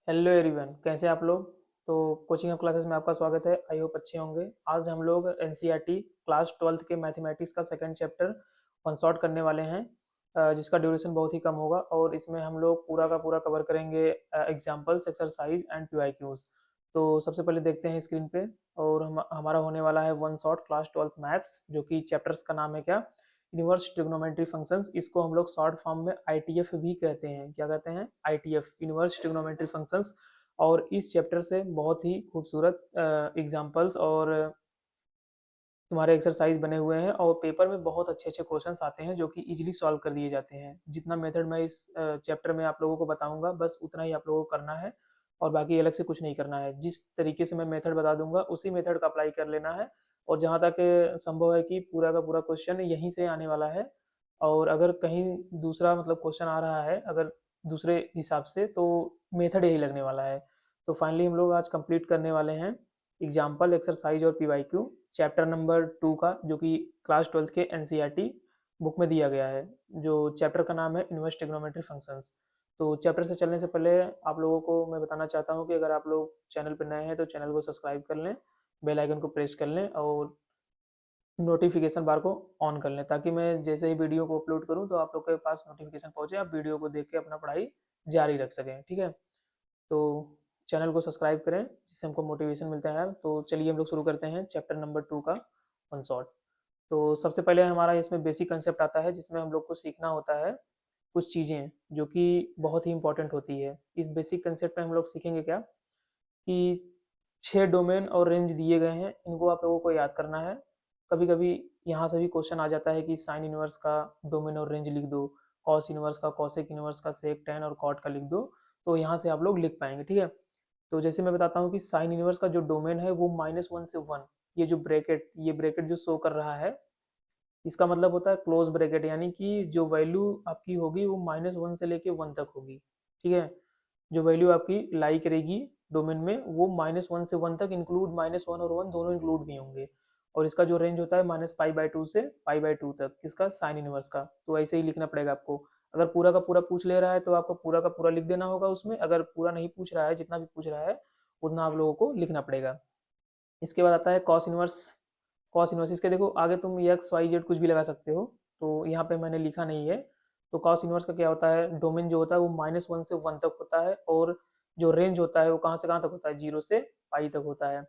Hello everyone, कैसे आप लोग। तो कोचिंग ऑफ क्लासेस में आपका स्वागत है। आई होप अच्छे होंगे। आज हम लोग एनसीईआरटी क्लास 12th के मैथमेटिक्स का सेकंड चैप्टर वन शॉट करने वाले हैं, जिसका ड्यूरेशन बहुत ही कम होगा और इसमें हम लोग पूरा का पूरा कवर करेंगे एग्जाम्पल्स, एक्सरसाइज एंड पीवाईक्यूज। तो सबसे पहले देखते हैं स्क्रीन पे। और हमारा होने वाला है one shot class 12th maths, जो कि चैप्टर्स का नाम है क्या, इनवर्स ट्रिग्नोमेट्री फंक्शंस। इसको हम लोग शॉर्ट फॉर्म में आईटीएफ भी कहते हैं। क्या कहते हैं? ITF, inverse trigonometry functions. और इस चैप्टर से बहुत ही खूबसूरत एग्जाम्पल्स और तुम्हारे एक्सरसाइज बने हुए हैं, और पेपर में बहुत अच्छे अच्छे क्वेश्चंस आते हैं जो कि इजीली सॉल्व कर दिए जाते हैं। जितना मेथड मैं इस चैप्टर में आप लोगों को बताऊंगा, बस उतना ही आप लोगों को करना है और बाकी अलग से कुछ नहीं करना है। जिस तरीके से मैं मेथड बता दूंगा उसी मेथड का अप्लाई कर लेना है। और जहाँ तक संभव है कि पूरा का पूरा क्वेश्चन यहीं से आने वाला है। और अगर कहीं दूसरा मतलब क्वेश्चन आ रहा है अगर दूसरे हिसाब से, तो मेथड यही लगने वाला है। तो फाइनली हम लोग आज कंप्लीट करने वाले हैं एग्जाम्पल, एक्सरसाइज और पीवाईक्यू, चैप्टर नंबर 2 का, जो कि क्लास 12th के एनसीईआरटी बुक में दिया गया है। जो चैप्टर का नाम है इनवर्स ट्रिग्नोमेट्री फंक्शंस। तो चैप्टर से चलने से पहले आप लोगों को मैं बताना चाहता हूँ कि अगर आप लोग चैनल पर नए हैं तो चैनल को सब्सक्राइब कर लें, बेल आइकन को प्रेस कर लें और नोटिफिकेशन बार को ऑन कर लें, ताकि मैं जैसे ही वीडियो को अपलोड करूँ तो आप लोग के पास नोटिफिकेशन पहुँचे, आप वीडियो को देख के अपना पढ़ाई जारी रख सकें। ठीक है? तो चैनल को सब्सक्राइब करें जिससे हमको मोटिवेशन मिलता है यार। तो चलिए हम लोग शुरू करते हैं चैप्टर नंबर 2 का वन शॉट। तो सबसे पहले हमारा इसमें बेसिक कंसेप्ट आता है, जिसमें हम लोग को सीखना होता है कुछ चीज़ें जो कि बहुत ही इंपॉर्टेंट होती है। इस बेसिक कंसेप्ट में हम लोग सीखेंगे क्या, कि 6 डोमेन और रेंज दिए गए हैं, इनको आप लोगों को याद करना है। कभी कभी यहाँ से भी क्वेश्चन आ जाता है कि साइन इनवर्स का डोमेन और रेंज लिख दो, कॉस इनवर्स का, कॉसेक इनवर्स का, सेक टेन और कॉट का लिख दो। तो यहाँ से आप लोग लिख पाएंगे। ठीक है? तो जैसे मैं बताता हूँ कि साइन इनवर्स का जो डोमेन है वो -1 से 1, ये जो ब्रैकेट, ये ब्रैकेट जो शो कर रहा है, इसका मतलब होता है क्लोज ब्रैकेट, यानी कि जो वैल्यू आपकी होगी वो -1 से लेके 1 तक होगी। ठीक है? जो वैल्यू आपकी लाई करेगी डोमेन में वो -1 से 1 तक इंक्लूड, -1 और 1 दोनों इंक्लूड भी होंगे। और इसका जो रेंज होता है -π/2 से π/2 तक, किसका, साइन इनवर्स का। तो ऐसे ही लिखना पड़ेगा आपको। अगर पूरा का पूरा पूछ ले रहा है तो आपको पूरा का पूरा लिख देना होगा उसमें। अगर पूरा नहीं पूछ रहा है, जितना भी पूछ रहा है उतना आप लोगों को लिखना पड़ेगा। इसके बाद आता है कॉस इनवर्स। कॉस इनवर्स, इसके देखो आगे तुम एक्स वाई जेड कुछ भी लगा सकते हो, तो यहाँ पे मैंने लिखा नहीं है। तो कॉस इनवर्स का क्या होता है, डोमेन जो होता है वो -1 से 1 तक होता है, और जो रेंज होता है वो कहाँ से कहाँ तक होता है, 0 से पाई तक होता है।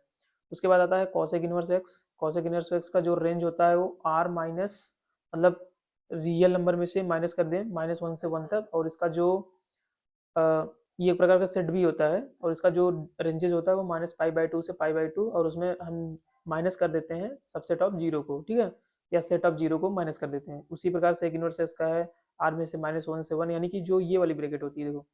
उसके बाद आता है cosec inverse x. Cosec inverse x का जो रेंज होता है वो आर माइनस, मतलब रियल नंबर में से माइनस कर दें, -1 से 1 तक। और इसका जो ये एक प्रकार का सेट भी होता है, और इसका जो रेंजेस होता है वो -π/2 से π/2, और उसमें हम माइनस कर देते हैं सबसेट ऑफ जीरो को। ठीक है? या सेट ऑफ जीरो को माइनस कर देते हैं। उसी प्रकार से एक इनवर्स इसका है आर में से -1 से 1, यानी कि जो ये वाली ब्रैकेट होती है, देखो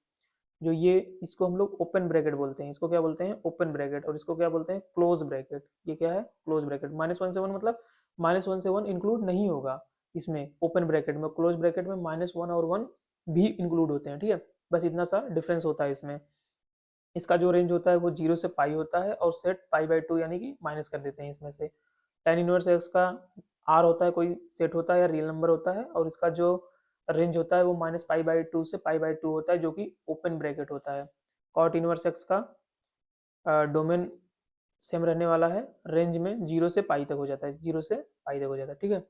जो ये, इसको हम लोग ओपन ब्रैकेट बोलते हैं। इसको क्या बोलते हैं, ओपन ब्रैकेट। और इसको क्या बोलते हैं, क्लोज ब्रैकेट। ये क्या है, क्लोज ब्रैकेट। -1 से 1 मतलब -1 से 1 इंक्लूड नहीं होगा इसमें, ओपन ब्रैकेट में। क्लोज ब्रैकेट में -1 और 1 भी इंक्लूड होते हैं। ठीक है? बस इतना सा डिफरेंस होता है इसमें। इसका जो रेंज होता है वो 0 से पाई होता है, और सेट π/2 यानी कि माइनस कर देते हैं इसमें से। tan इनवर्स एक्स का आर होता है, कोई सेट होता है या रियल नंबर होता है, और इसका जो रेंज होता है वो -π/2 से π/2 होता है, जो कि ओपन ब्रैकेट होता है। कॉट इनवर्स एक्स का डोमेन सेम रहने वाला है, रेंज में 0 से पाई तक हो जाता है, 0 से पाई तक हो जाता है। ठीक है?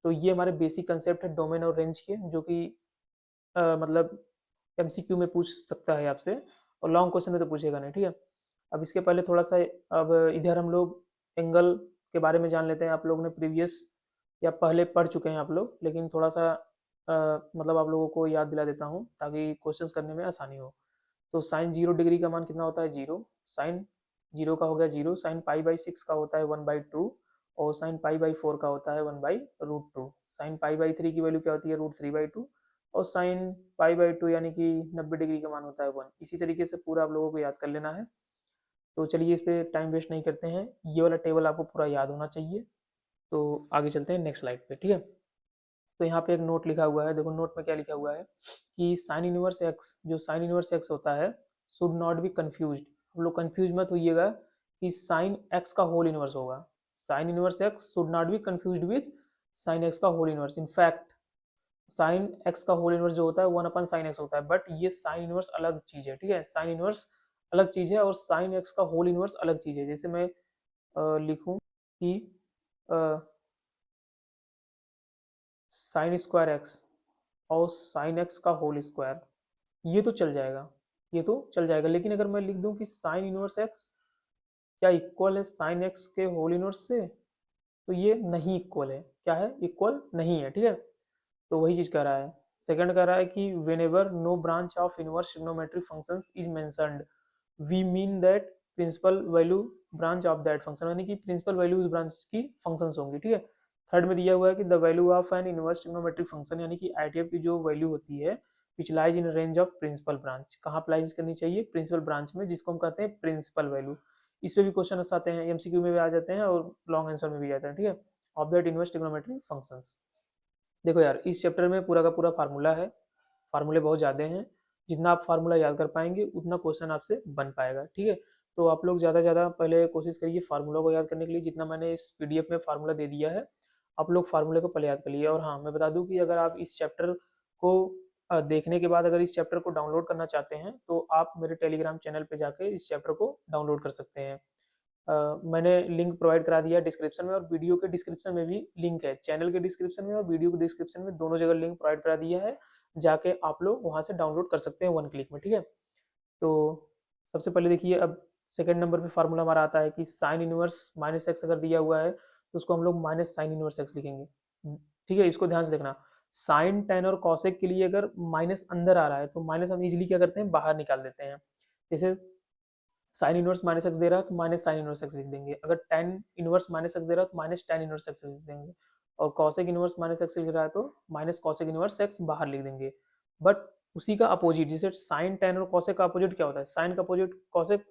तो ये हमारे बेसिक कंसेप्ट है डोमेन और रेंज के, जो कि मतलब एमसीक्यू में पूछ सकता है आपसे, और लॉन्ग क्वेश्चन में तो पूछेगा नहीं। ठीक है? अब इसके पहले थोड़ा सा, अब इधर हम लोग एंगल के बारे में जान लेते हैं। आप लोग ने प्रीवियस या पहले पढ़ चुके हैं आप लोग, लेकिन थोड़ा सा मतलब आप लोगों को याद दिला देता हूँ ताकि क्वेश्चंस करने में आसानी हो। तो साइन 0 डिग्री का मान कितना होता है, 0। साइन 0 का हो गया 0। साइन π/6 का होता है 1/2, और साइन π/4 का होता है 1/√2। साइन π/3 की वैल्यू क्या होती है, √3/2। और साइन π/2 यानी कि 90 डिग्री का मान होता है 1। इसी तरीके से पूरा आप लोगों को याद कर लेना है। तो चलिए इस पे टाइम वेस्ट नहीं करते हैं, ये वाला टेबल आपको पूरा याद होना चाहिए। तो आगे चलते हैं नेक्स्ट स्लाइड पे। ठीक है? तो यहाँ पे एक नोट लिखा हुआ है, देखो नोट में क्या लिखा हुआ है, कि साइन इनवर्स एक्स, जो साइन इनवर्स एक्स होता है, शुड नॉट बी कंफ्यूज्ड। हम लोग कंफ्यूज मत होइएगा कि साइन एक्स का होल इनवर्स होगा। Sine inverse x should not be confused with sine x का whole inverse. In fact sine x का होल इनवर्स जो होता है 1/sin x होता है, बट ये साइन इनवर्स अलग चीज है। ठीक है? साइन इनवर्स अलग चीज़ है और साइन एक्स का होल इनवर्स अलग चीज़ है। जैसे मैं लिखूं कि साइन स्क्वायर एक्स और साइन एक्स का होल स्क्वायर, ये तो चल जाएगा, ये तो चल जाएगा। लेकिन अगर मैं लिख दूं कि साइन इनवर्स एक्स क्या इक्वल है साइन एक्स के होल इनवर्स से, तो ये नहीं इक्वल है। क्या है? इक्वल नहीं है। ठीक है, तो वही चीज कह रहा है। सेकंड कह रहा है कि whenever no branch of inverse trigonometric functions is mentioned we mean that principal value branch of that function, यानी कि प्रिंसिपल वैल्यू उस ब्रांच की फंक्शंस होंगी। ठीक है, थर्ड में दिया हुआ है कि the value of an inverse trigonometric function, यानी कि आईटीएफ की जो वैल्यू होती है which lies in range of principal branch, कहाँ अप्लाई करनी चाहिए? प्रिंसिपल ब्रांच में, जिसको हम कहते हैं प्रिंसिपल वैल्यू। इस पे भी क्वेश्चन आते हैं, एमसीक्यू में भी आ जाते हैं और लॉन्ग आंसर में भी आते हैं। ठीक है, of that inverse trigonometric functions. देखो यार, इस चैप्टर में पूरा का पूरा फार्मूला है, फार्मूले बहुत ज़्यादा हैं। जितना आप फार्मूला याद कर पाएंगे उतना क्वेश्चन आपसे बन पाएगा। ठीक है, तो आप लोग ज़्यादा से ज़्यादा पहले कोशिश करिए फार्मूला को याद करने के लिए। जितना मैंने इस पीडीएफ में फार्मूला दे दिया है, आप लोग फार्मूले को पहले याद कर लिए। और हाँ, मैं बता दूं कि अगर आप इस चैप्टर को देखने के बाद अगर इस चैप्टर को डाउनलोड करना चाहते हैं तो आप मेरे टेलीग्राम चैनल पे जाके इस चैप्टर को डाउनलोड कर सकते हैं। मैंने लिंक प्रोवाइड करा दिया है डिस्क्रिप्शन में, और वीडियो के डिस्क्रिप्शन में भी लिंक है। चैनल के डिस्क्रिप्शन में और वीडियो के डिस्क्रिप्शन में दोनों जगह लिंक प्रोवाइड करा दिया है, जाके आप लोग वहां से डाउनलोड कर सकते हैं वन क्लिक में। ठीक है, तो सबसे पहले देखिए, अब सेकंड नंबर पे फार्मूला हमारा आता है कि साइन इनवर्स माइनस एक्स अगर दिया हुआ है तो उसको हम लोग माइनस साइन इनवर्स एक्स लिखेंगे। ठीक है, इसको ध्यान से देखना। साइन टेन और कॉसेक के लिए अगर माइनस अंदर आ रहा है तो माइनस हम इजीली क्या करते हैं, बाहर निकाल देते हैं। जैसे साइन इनवर्स माइनस एक्स दे रहा है तो माइनस साइन इनवर्स एक्स लिख देंगे। अगर टेन इनवर्स माइनस एक्स दे रहा है तो माइनस टेन इनवर्स एक्स लिख देंगे। और कॉसेक इनवर्स माइनस एक्स लिख रहा है तो माइनस कॉसेक इनवर्स एक्स बाहर लिख देंगे। बट उसी का अपोजिट, जैसे साइन टेन और कॉसेक का अपोजिट क्या होता है? साइन का अपोजिट कॉसेक,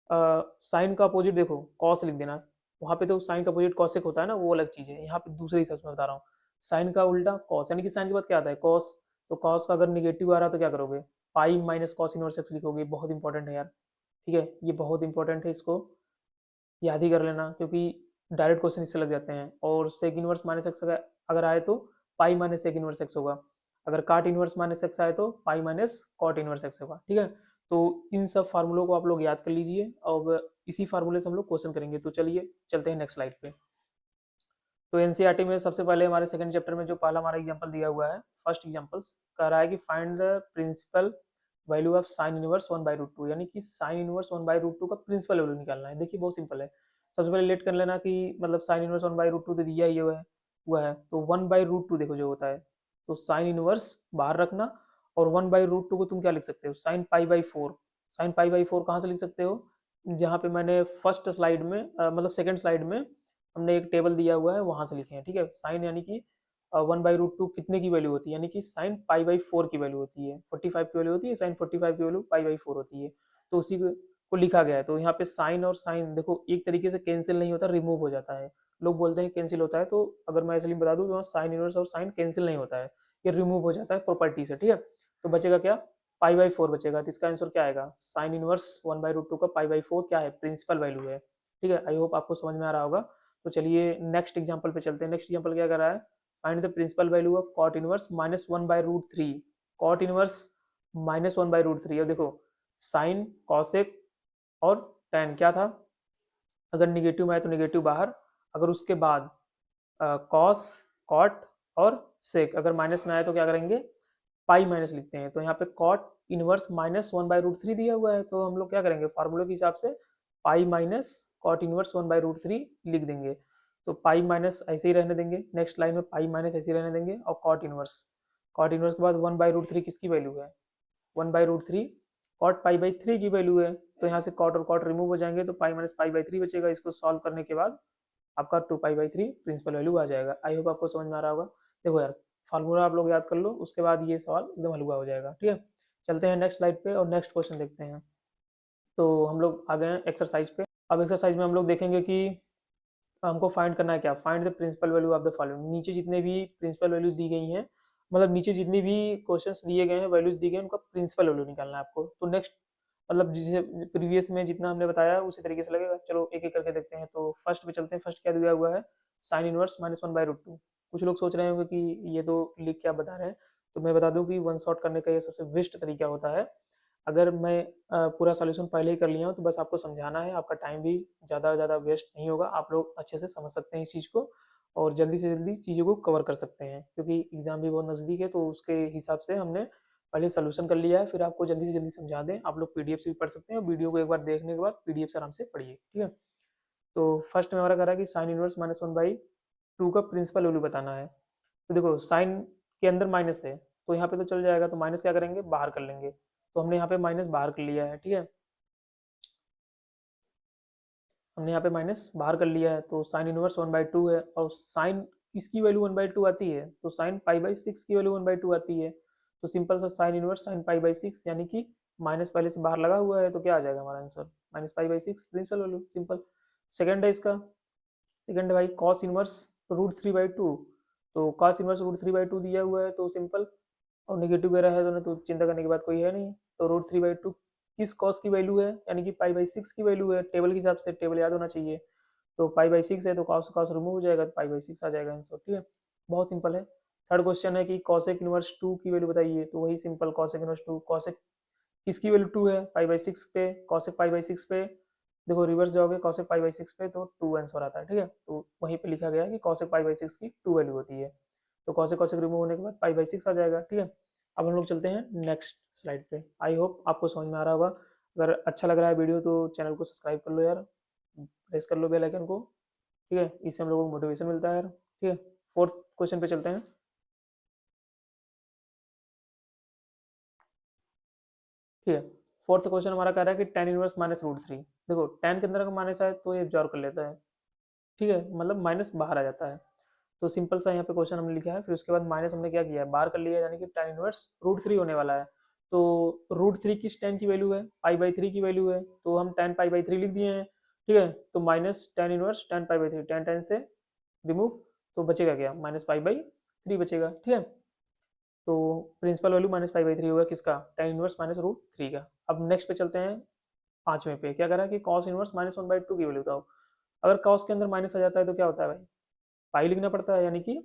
साइन का अपोजिट देखो कॉस लिख देना। वहां पे तो साइन का अपोजिट कॉसेक होता है ना, वो अलग चीज है। यहाँ पे दूसरे हिसाब से मैं बता रहा हूँ, साइन का उल्टा कॉस, यानी कि साइन के बाद क्या आता है? कॉस। तो कॉस का अगर निगेटिव आ रहा है तो क्या करोगे? पाई माइनस कॉस इनवर्स एक्स लिखोगे। बहुत इंपॉर्टेंट है यार। ठीक है, ये बहुत इंपॉर्टेंट है, इसको याद ही कर लेना, क्योंकि डायरेक्ट क्वेश्चन इससे लग जाते हैं। और सेक इनवर्स माइनस एक्स अगर आए तो pi minus sec inverse x होगा। अगर काट इनवर्स माइनस एक्स आए तो pi minus cot inverse x होगा। ठीक है, तो इन सब फार्मूलों को आप लोग याद कर लीजिए, और इसी फार्मूले से हम लोग क्वेश्चन करेंगे। तो चलिए चलते हैं नेक्स्ट स्लाइड पे। तो एनसीईआरटी में सबसे पहले हमारे सेकंड चैप्टर में जो पहला हमारा एग्जांपल दिया हुआ है, फर्स्ट एग्जांपल्स कह रहा है कि find the principal value of sine inverse one by root two, यानी कि sine inverse one by root two का प्रिंसिपल वैल्यू निकालना है। देखिए बहुत सिंपल है। सबसे पहले लेट कर लेना कि मतलब sine inverse one by root two तो दिया ही हुआ है, तो वन बाई रूट टू देखो जो होता है, तो साइन इनवर्स बाहर रखना, और वन बाई रूट टू को तुम क्या लिख सकते हो? Sine pi by four. Sine pi by four कहाँ से लिख सकते हो? जहाँ पे मैंने फर्स्ट स्लाइड में मतलब सेकंड स्लाइड में हमने एक टेबल दिया हुआ है, वहां से लिखे हैं। ठीक है, साइन यानी कि वन बाई रूट टू कितने की वैल्यू होती है? यानी कि साइन पाई बाई फोर की वैल्यू होती है, 45 की वैल्यू होती है, साइन 45 की वैल्यू पाई बाई फोर होती है। तो उसी को लिखा गया है। तो यहाँ पे साइन और साइन देखो एक तरीके से कैंसिल नहीं होता, रिमूव हो जाता है। लोग बोलते हैं कैंसिल होता है, तो अगर मैं इसलिए बता दूं तो साइन इनवर्स और साइन कैंसिल नहीं होता है, ये रिमूव हो जाता है प्रॉपर्टी से। ठीक है, तो बचेगा क्या? पाई बाई फोर बचेगा। तो इसका आंसर क्या आएगा? Sine inverse one by root two का पाई बाई फोर क्या है? प्रिंसिपल वैल्यू है। ठीक है, आई होप आपको समझ में आ रहा होगा। तो चलिए नेक्स्ट एग्जांपल पे चलते हैं। नेक्स्ट एग्जांपल क्या कर रहा है? Find the principal value of cot inverse minus one by root three. Cot inverse minus one by root three. और देखो साइन कॉसेक और टेन क्या था? अगर निगेटिव में आए तो निगेटिव बाहर, अगर उसके बाद कॉस कॉट और सेक अगर माइनस में आए तो क्या करेंगे? पाई माइनस लिखते हैं। तो यहाँ पे cot inverse minus one by root three दिया हुआ है, तो हम लोग क्या करेंगे? फार्मूले के हिसाब से pi minus cot inverse one by root three लिख देंगे। तो पाई माइनस ऐसे ही रहने देंगे, नेक्स्ट लाइन में पाई माइनस ऐसे ही रहने देंगे, और कॉट इनवर्स के बाद वन बाई रूट थ्री किसकी वैल्यू है? One by root three cot pi by three की वैल्यू है। तो यहाँ से कॉट और कॉट रिमूव हो जाएंगे, तो pi minus pi by three बचेगा। इसको सॉल्व करने के बाद आपका two pi by three principal value आ जाएगा। आई होप आपको समझ में आ रहा होगा। देखो यार, फार्मूला आप लोग याद कर लो, उसके बाद ये सवाल एकदम हलवा हो जाएगा। ठीक है, चलते हैं नेक्स्ट स्लाइड पे और नेक्स्ट क्वेश्चन देखते हैं। तो हम लोग आ गए हैं एक्सरसाइज पे। अब एक्सरसाइज में हम लोग देखेंगे कि हमको फाइंड करना है क्या? Find the principal value of the following. नीचे जितने भी प्रिंसिपल वैल्यूज दी गई हैं, मतलब नीचे जितनी भी क्वेश्चंस दिए गए हैं, वैल्यूज दी गई हैं, उनका प्रिंसिपल वैल्यू निकालना है आपको। तो नेक्स्ट मतलब जिसे प्रीवियस में जितना हमने बताया उसी तरीके से लगेगा। चलो एक एक करके देखते हैं। तो फर्स्ट पे चलते हैं। फर्स्ट क्या दिया हुआ है? Sine inverse minus one by root two. कुछ लोग सोच रहे होंगे कि ये तो लिख क्या बता रहे हैं, तो मैं बता दूं कि वन शॉट करने का ये सबसे बेस्ट तरीका होता है। अगर मैं पूरा सॉल्यूशन पहले ही कर लिया हूँ तो बस आपको समझाना है, आपका टाइम भी ज़्यादा ज़्यादा वेस्ट नहीं होगा, आप लोग अच्छे से समझ सकते हैं इस चीज़ को और जल्दी से जल्दी चीज़ों को कवर कर सकते हैं, क्योंकि एग्ज़ाम भी बहुत नज़दीक है तो उसके हिसाब से हमने पहले सॉल्यूशन कर लिया है, फिर आपको जल्दी से जल्दी समझा दें। आप लोग पीडीएफ से भी पढ़ सकते हैं, वीडियो को एक बार देखने के बाद पीडीएफ से आराम से पढ़िए, ठीक है। तो फर्स्ट में हमारा कह रहा है कि sine inverse minus one by two का प्रिंसिपल वैल्यू बताना है। तो देखो साइन के अंदर माइनस है तो यहाँ पे तो चल जाएगा, तो माइनस क्या करेंगे, बाहर कर लेंगे। तो हमने यहाँ पे माइनस बाहर कर लिया है, ठीक है, हमने यहाँ पे माइनस बाहर कर लिया है। तो sine inverse one by two है और साइन किसकी वैल्यू वन बाई टू आती है, तो साइन पाई बाई सिक्स की वैल्यू वन बाई टू आती है। तो सिंपल सा sine inverse sine pi by six, यानी कि माइनस पहले से बाहर लगा हुआ है तो क्या आ जाएगा हमारा answer, minus pi by six principal value, simple. Second है इसका, सेकंड है भाई cos inverse root three by two. तो cos inverse root three by two दिया हुआ है तो सिंपल, और नेगेटिव वगैरह है तो ना, तो चिंता करने की बात कोई है नहीं। तो रूट थ्री बाई टू किस कॉस की वैल्यू है, यानी कि पाई बाई सिक्स की वैल्यू है, टेबल के हिसाब से टेबल याद होना चाहिए। तो पाई बाई सिक्स है तो कॉस कॉस रिमूव हो जाएगा, तो पाई बाई सिक्स आ जाएगा आंसर, ठीक है, बहुत सिंपल है। थर्ड क्वेश्चन है कि कॉसेक इनवर्स टू की वैल्यू बताइए, तो वही simple cosec inverse two, cosec किसकी वैल्यू टू है, पाई बाई सिक्स पे, कॉसेक पाई बाई सिक्स पे, देखो रिवर्स जाओगे कॉसेक पाई बाई सिक्स पे तो टू आंसर आता है, ठीक है। तो वहीं पे लिखा गया है कि कॉसेक पाई बाई सिक्स की टू वैल्यू होती है। तो कॉसेक कॉसेक रिमूव होने के बाद पाई बाई सिक्स आ जाएगा, ठीक है। अब हम लोग चलते हैं नेक्स्ट स्लाइड पे। आई होप आपको समझ में आ रहा होगा। अगर अच्छा लग रहा है वीडियो तो चैनल को सब्सक्राइब कर लो यार, प्रेस कर लो बेल आइकन को, ठीक है, इससे हम लोगों को मोटिवेशन मिलता है यार, ठीक है। फोर्थ क्वेश्चन पे चलते हैं, ठीक है। फोर्थ क्वेश्चन हमारा कह रहा है कि tan inverse minus root three. देखो टेन के अंदर का माइनस आए तो ये एब्जॉर्व कर लेता है, ठीक है, मतलब माइनस बाहर आ जाता है। तो सिंपल सा यहाँ पे क्वेश्चन हमने लिखा है, फिर उसके बाद माइनस हमने क्या किया है, बाहर कर लिया, यानी कि टेन इनवर्स रूट थ्री होने वाला है। तो रूट थ्री किस टेन की वैल्यू है, पाई बाई थ्री की वैल्यू है, तो हम टेन पाई बाई थ्री लिख दिए हैं, ठीक है। तो minus ten inverse tan pi by three, ten ten से रिमूव, तो बचेगा क्या, माइनस पाई बाई थ्री बचेगा, ठीक है। तो principal value minus pi by three होगा किसका, tan inverse minus root three का। अब नेक्स्ट पे चलते हैं, पांचवें पे क्या करा कि cos inverse minus one by two की वैल्यू बताओ। अगर कॉस के अंदर माइनस आ जाता है तो क्या होता है भाई, पाई लिखना पड़ता है, यानी कि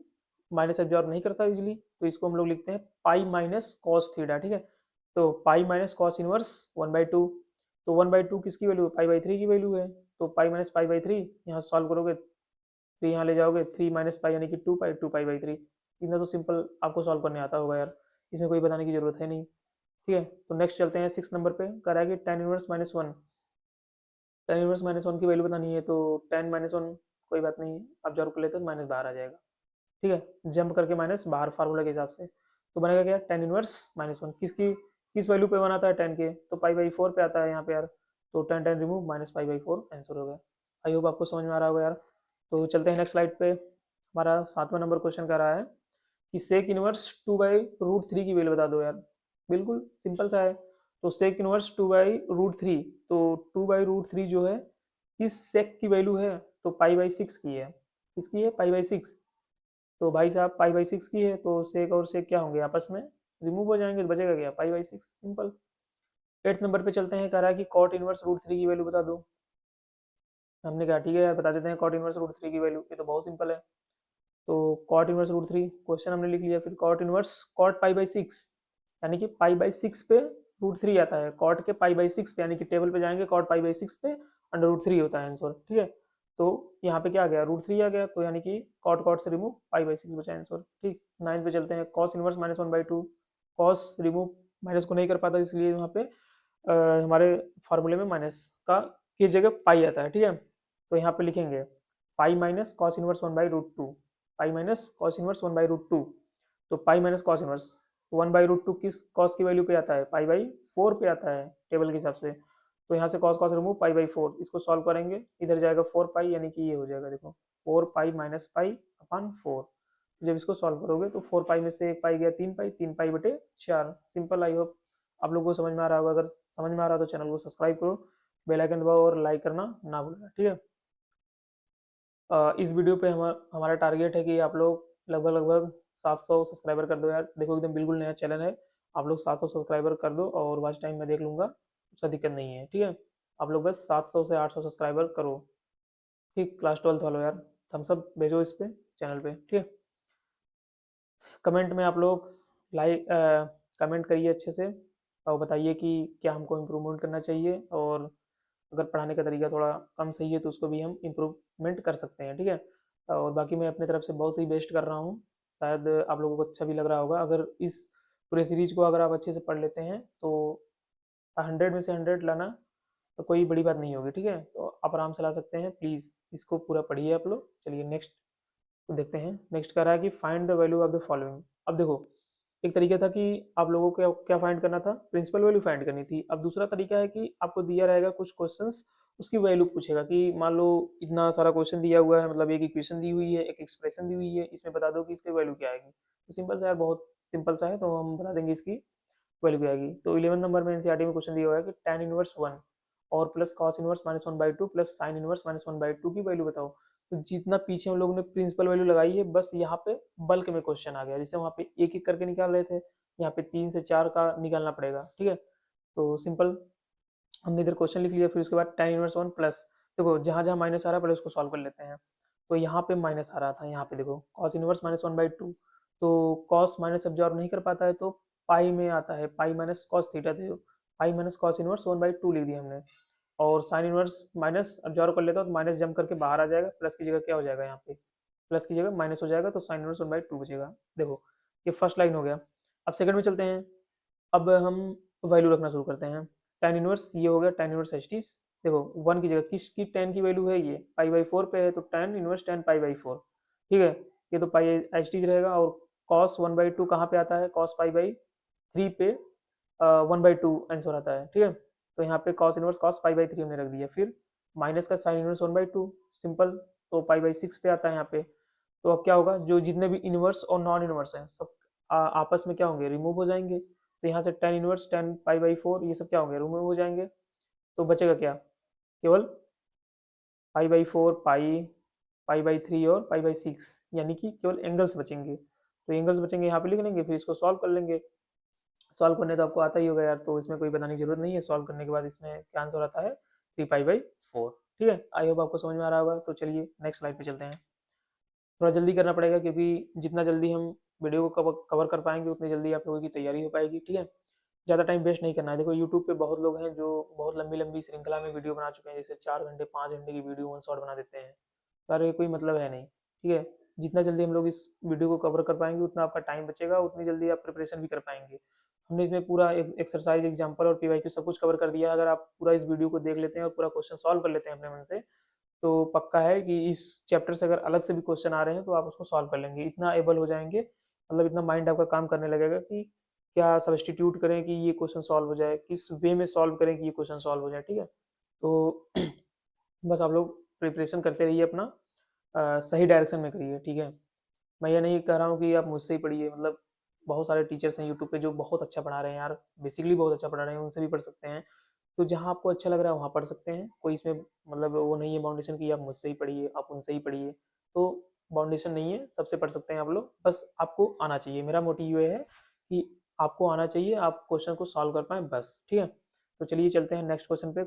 माइनस एब्जॉर्ब नहीं करता इजिली, तो इसको हम लोग लिखते हैं पाई माइनस कॉस थीटा, ठीक है। तो pi minus cos inverse one by two, तो वन बाई टू किसकी वैल्यू है, पाई बाई थ्री की वैल्यू है। तो pi minus pi by three, यहाँ सॉल्व करोगे, थ्री यहाँ ले जाओगे, थ्री माइनस पाई यानी कि टू पाई बाई थ्री। इतना तो सिंपल आपको सॉल्व करने आता होगा यार, इसमें कोई बताने की जरूरत है नहीं, ठीक है। तो नेक्स्ट चलते हैं सिक्स नंबर पे, कह रहा है कि tan inverse minus one, ten inverse minus one की वैल्यू बतानी है। तो टेन माइनस वन कोई बात नहीं, ऑब्जर्व कर लेते तो माइनस बाहर आ जाएगा, ठीक है, जंप करके माइनस बाहर फार्मूला के हिसाब से। तो बनेगा क्या, टेन इनवर्स माइनस वन किसकी, किस वैल्यू पे बनाता है, टेन के, तो पाई बाई फोर पे आता है यहाँ पे यार। तो ten ten remove minus pi by four answer हो गया। आई होप आपको समझ में आ रहा होगा यार। तो चलते हैं नेक्स्ट स्लाइड पे, हमारा सातवां नंबर क्वेश्चन कर रहा है कि sec inverse two by root three की वैल्यू बता दो यार। बिल्कुल सिंपल सा है। तो sec inverse two by root three, तो टू बाई रूट थ्री जो है इस सेक की वैल्यू है, तो पाई बाई सिक्स की है, किसकी है, पाई बाई सिक्स। तो भाई साहब पाई बाई सिक्स की है तो सेक और सेक क्या होंगे, आपस में रिमूव हो जाएंगे, तो बचेगा क्या, pi by six, simple. Eighth number पे चलते हैं, कह रहा है कि कॉट इनवर्स रूट थ्री की वैल्यू बता दो। हमने कहा ठीक है यार बता देते हैं कॉट इनवर्स रूट थ्री की वैल्यू, ये तो बहुत सिंपल है। तो cot inverse root three question हमने लिख लिया, फिर cot inverse cot pi by six, यानी कि पाई बाई सिक्स पे रूट थ्री आता है, कॉट के पाई बाई सिक्स पे, यानी कि टेबल पे जाएंगे कॉट पाई बाई सिक्स पे अंडर रूट थ्री होता है आंसर, ठीक है। तो यहाँ पे क्या आ गया, रूट थ्री आ गया, तो यानी कि कॉट कॉट से रिमूव पाई बाई सिक्स बचा आंसर, ठीक। नाइन पे चलते हैं, cos inverse minus one by two, cos remove minus को नहीं कर पाता इसलिए वहाँ पे हमारे फार्मूले में माइनस का की जगह पाई आता है, ठीक है। तो यहाँ पे लिखेंगे pi minus cos inverse one by root two, pi minus cos inverse one by root two. तो pi minus cos inverse one by root two किस कॉस की वैल्यू पे आता है, पाई बाई फोर पे आता है टेबल के हिसाब से। तो यहाँ से cos cos remove pi by four, इसको सॉल्व करेंगे, इधर जाएगा फोर पाई, यानी कि ये हो जाएगा देखो four pi minus pi upon four. जब इसको सॉल्व करोगे तो फोर पाई में से एक पाई गया तीन पाई, तीन पाई बटे चार, सिंपल। आई होप आप लोगों को समझ में आ रहा होगा, अगर समझ में आ रहा है तो चैनल को सब्सक्राइब करो, बेल आइकन दबाओ और लाइक करना ना भूलना, ठीक है। इस वीडियो पे हमारा टारगेट है कि आप लोग लगभग लगभग 700 सब्सक्राइबर कर दो यार, देखो एकदम बिल्कुल नया चैनल है, आप लोग 700 सब्सक्राइबर कर दो और वॉच टाइम मैं देख लूँगा, उसका दिक्कत नहीं है, ठीक है। आप लोग बस 700 से 800 सब्सक्राइबर करो, ठीक। क्लास ट्वेल्थ वालों यार थम्स अप भेजो इस पे चैनल पे, ठीक है। कमेंट में आप लोग लाइक कमेंट करिए अच्छे से, और बताइए कि क्या हमको इम्प्रूवमेंट करना चाहिए, और अगर पढ़ाने का तरीका थोड़ा कम सही है तो उसको भी हम इम्प्रूवमेंट कर सकते हैं, ठीक है। और बाकी मैं अपने तरफ से बहुत ही बेस्ट कर रहा हूँ, शायद आप लोगों को अच्छा भी लग रहा होगा। अगर इस पूरे सीरीज को अगर आप अच्छे से पढ़ लेते हैं तो 100 में से 100 लाना तो कोई बड़ी बात नहीं होगी, ठीक है। तो आप आराम से ला सकते हैं, प्लीज़ इसको पूरा पढ़िए आप लोग। चलिए नेक्स्ट देखते हैं। नेक्स्ट कह रहा है कि find the value of the following. अब देखो, एक तरीका था कि आप लोगों को क्या क्या फाइंड करना था, प्रिंसिपल वैल्यू फाइंड करनी थी। अब दूसरा तरीका है कि आपको दिया रहेगा कुछ क्वेश्चंस, उसकी वैल्यू पूछेगा कि मान लो इतना सारा क्वेश्चन दिया हुआ है, मतलब एक इक्वेशन दी हुई है, एक एक्सप्रेशन दी हुई है, इसमें बता दो कि इसकी वैल्यू क्या आएगी। तो सिंपल सा है, बहुत सिंपल सा है, तो हम बता देंगे इसकी वैल्यू क्या आएगी। तो 11 नंबर में एनसीईआरटी में क्वेश्चन दिया हुआ है कि tan इनवर्स 1 और plus cos inverse -1/2 plus sign inverse -1/2 की वैल्यू बताओ। तो जितना पीछे हम लोगों ने प्रिंसिपल वैल्यू लगाई है, बस यहाँ पे बल्क में क्वेश्चन आ गया। जैसे वहाँ पे एक एक करके निकाल रहे थे, यहाँ पे 3 से 4 का निकालना पड़ेगा, ठीक है। तो सिंपल हमने इधर क्वेश्चन लिख लिया, फिर उसके बाद tan इनवर्स 1 प्लस, देखो जहाँ जहाँ माइनस आ रहा है पहले उसको सॉल्व कर लेते हैं। तो यहाँ पे माइनस आ रहा था, यहाँ पे देखो कॉस इनवर्स -1/2, तो कॉस माइनस ऑब्जॉर्व नहीं कर पाता है तो पाई में आता है, पाई माइनस कॉस थीटा, तो पाई माइनस कॉस इनवर्स 1/2 लिख दिया हमने। और साइन इनवर्स माइनस ऑब्जॉर्व कर लेता हूँ तो माइनस जम करके बाहर आ जाएगा, प्लस की जगह क्या हो जाएगा, यहाँ पे प्लस की जगह माइनस हो जाएगा, तो साइन इनवर्स 1/2 बचेगा। देखो ये फर्स्ट लाइन हो गया। अब सेकंड में चलते हैं। अब हम वैल्यू रखना शुरू करते हैं। tan इनवर्स ये हो गया, tan इनवर्स एच टी। देखो 1 की जगह किसकी tan की वैल्यू है, ये पाई/4 पे है, तो tan इनवर्स tan पाई/4, ठीक है। ये तो पाई एच टी रहेगा। और cos 1/2 कहाँ पे आता है, cos पाई/3 पे 1/2 आंसर आता है, ठीक है। तो यहाँ पे cos इनवर्स cos पाई/3 हमने रख दिया। फिर माइनस का sin इनवर्स 1/2 सिंपल, तो पाई/6 पे आता है यहाँ पे। तो अब क्या होगा, जो जितने भी इनवर्स और नॉन इनवर्स हैं सब आपस में क्या होंगे, रिमूव हो जाएंगे। तो यहाँ से tan इनवर्स tan पाई/4 ये सब क्या होंगे, रिमूव हो जाएंगे। तो बचेगा क्या, केवल पाई/4, पाई/3 और पाई/6, यानी कि केवल एंगल्स बचेंगे। तो एंगल्स बचेंगे, यहाँ पे लिख लेंगे, फिर इसको सॉल्व कर लेंगे। सॉल्व करने तो आपको आता ही होगा यार, तो इसमें कोई बताने की जरूरत नहीं है। सॉल्व करने के बाद इसमें क्या आंसर आता है, 3 पाई/4, ठीक है। आई होप आपको समझ में आ रहा होगा। तो चलिए नेक्स्ट स्लाइड पे चलते हैं। थोड़ा जल्दी करना पड़ेगा क्योंकि जितना जल्दी हम वीडियो को कवर कर पाएंगे उतनी जल्दी आप लोगों की तैयारी हो पाएगी, ठीक है। ज़्यादा टाइम वेस्ट नहीं करना है। देखो यूट्यूब पे बहुत लोग हैं जो बहुत लंबी लंबी श्रृंखला में वीडियो बना चुके हैं, जैसे 4 घंटे 5 घंटे की वीडियो वन शॉट बना देते हैं। यार ये कोई मतलब है नहीं, ठीक है। जितना जल्दी हम लोग इस वीडियो को कवर कर पाएंगे उतना आपका टाइम बचेगा, उतनी जल्दी आप प्रिपरेशन भी कर पाएंगे। हमने इसमें पूरा एक्सरसाइज एग्जाम्पल और पीवाईक्यू सब कुछ कवर कर दिया। अगर आप पूरा इस वीडियो को देख लेते हैं और पूरा क्वेश्चन सॉल्व कर लेते हैं अपने मन से, तो पक्का है कि इस चैप्टर से अगर अलग से भी क्वेश्चन आ रहे हैं तो आप उसको सॉल्व कर लेंगे। इतना एबल हो जाएंगे, मतलब इतना माइंड आपका काम करने लगेगा कि क्या सब्स्टिट्यूट करें कि ये क्वेश्चन सॉल्व हो जाए, किस वे में सॉल्व करें कि ये क्वेश्चन सॉल्व हो जाए, ठीक है। तो बस आप लोग प्रिपरेशन करते रहिए अपना, सही डायरेक्शन में करिए, ठीक है। मैं ये नहीं कह रहा हूँ कि आप मुझसे ही पढ़िए, मतलब बहुत सारे टीचर्स हैं यूट्यूब पे जो बहुत अच्छा पढ़ा रहे हैं यार, बेसिकली बहुत अच्छा पढ़ा रहे हैं, उनसे भी पढ़ सकते हैं। तो जहाँ आपको अच्छा लग रहा है वहाँ पढ़ सकते हैं, कोई इसमें मतलब वो नहीं है बाउंडेशन कि आप मुझसे ही पढ़िए आप उनसे ही पढ़िए। तो बाउंडेशन नहीं है, सबसे पढ़ सकते हैं आप लोग, बस आपको आना चाहिए। मेरा मोटिव ये है कि आपको आना चाहिए, आप क्वेश्चन को सॉल्व कर पाए बस, ठीक है। तो चलिए चलते हैं नेक्स्ट क्वेश्चन पे।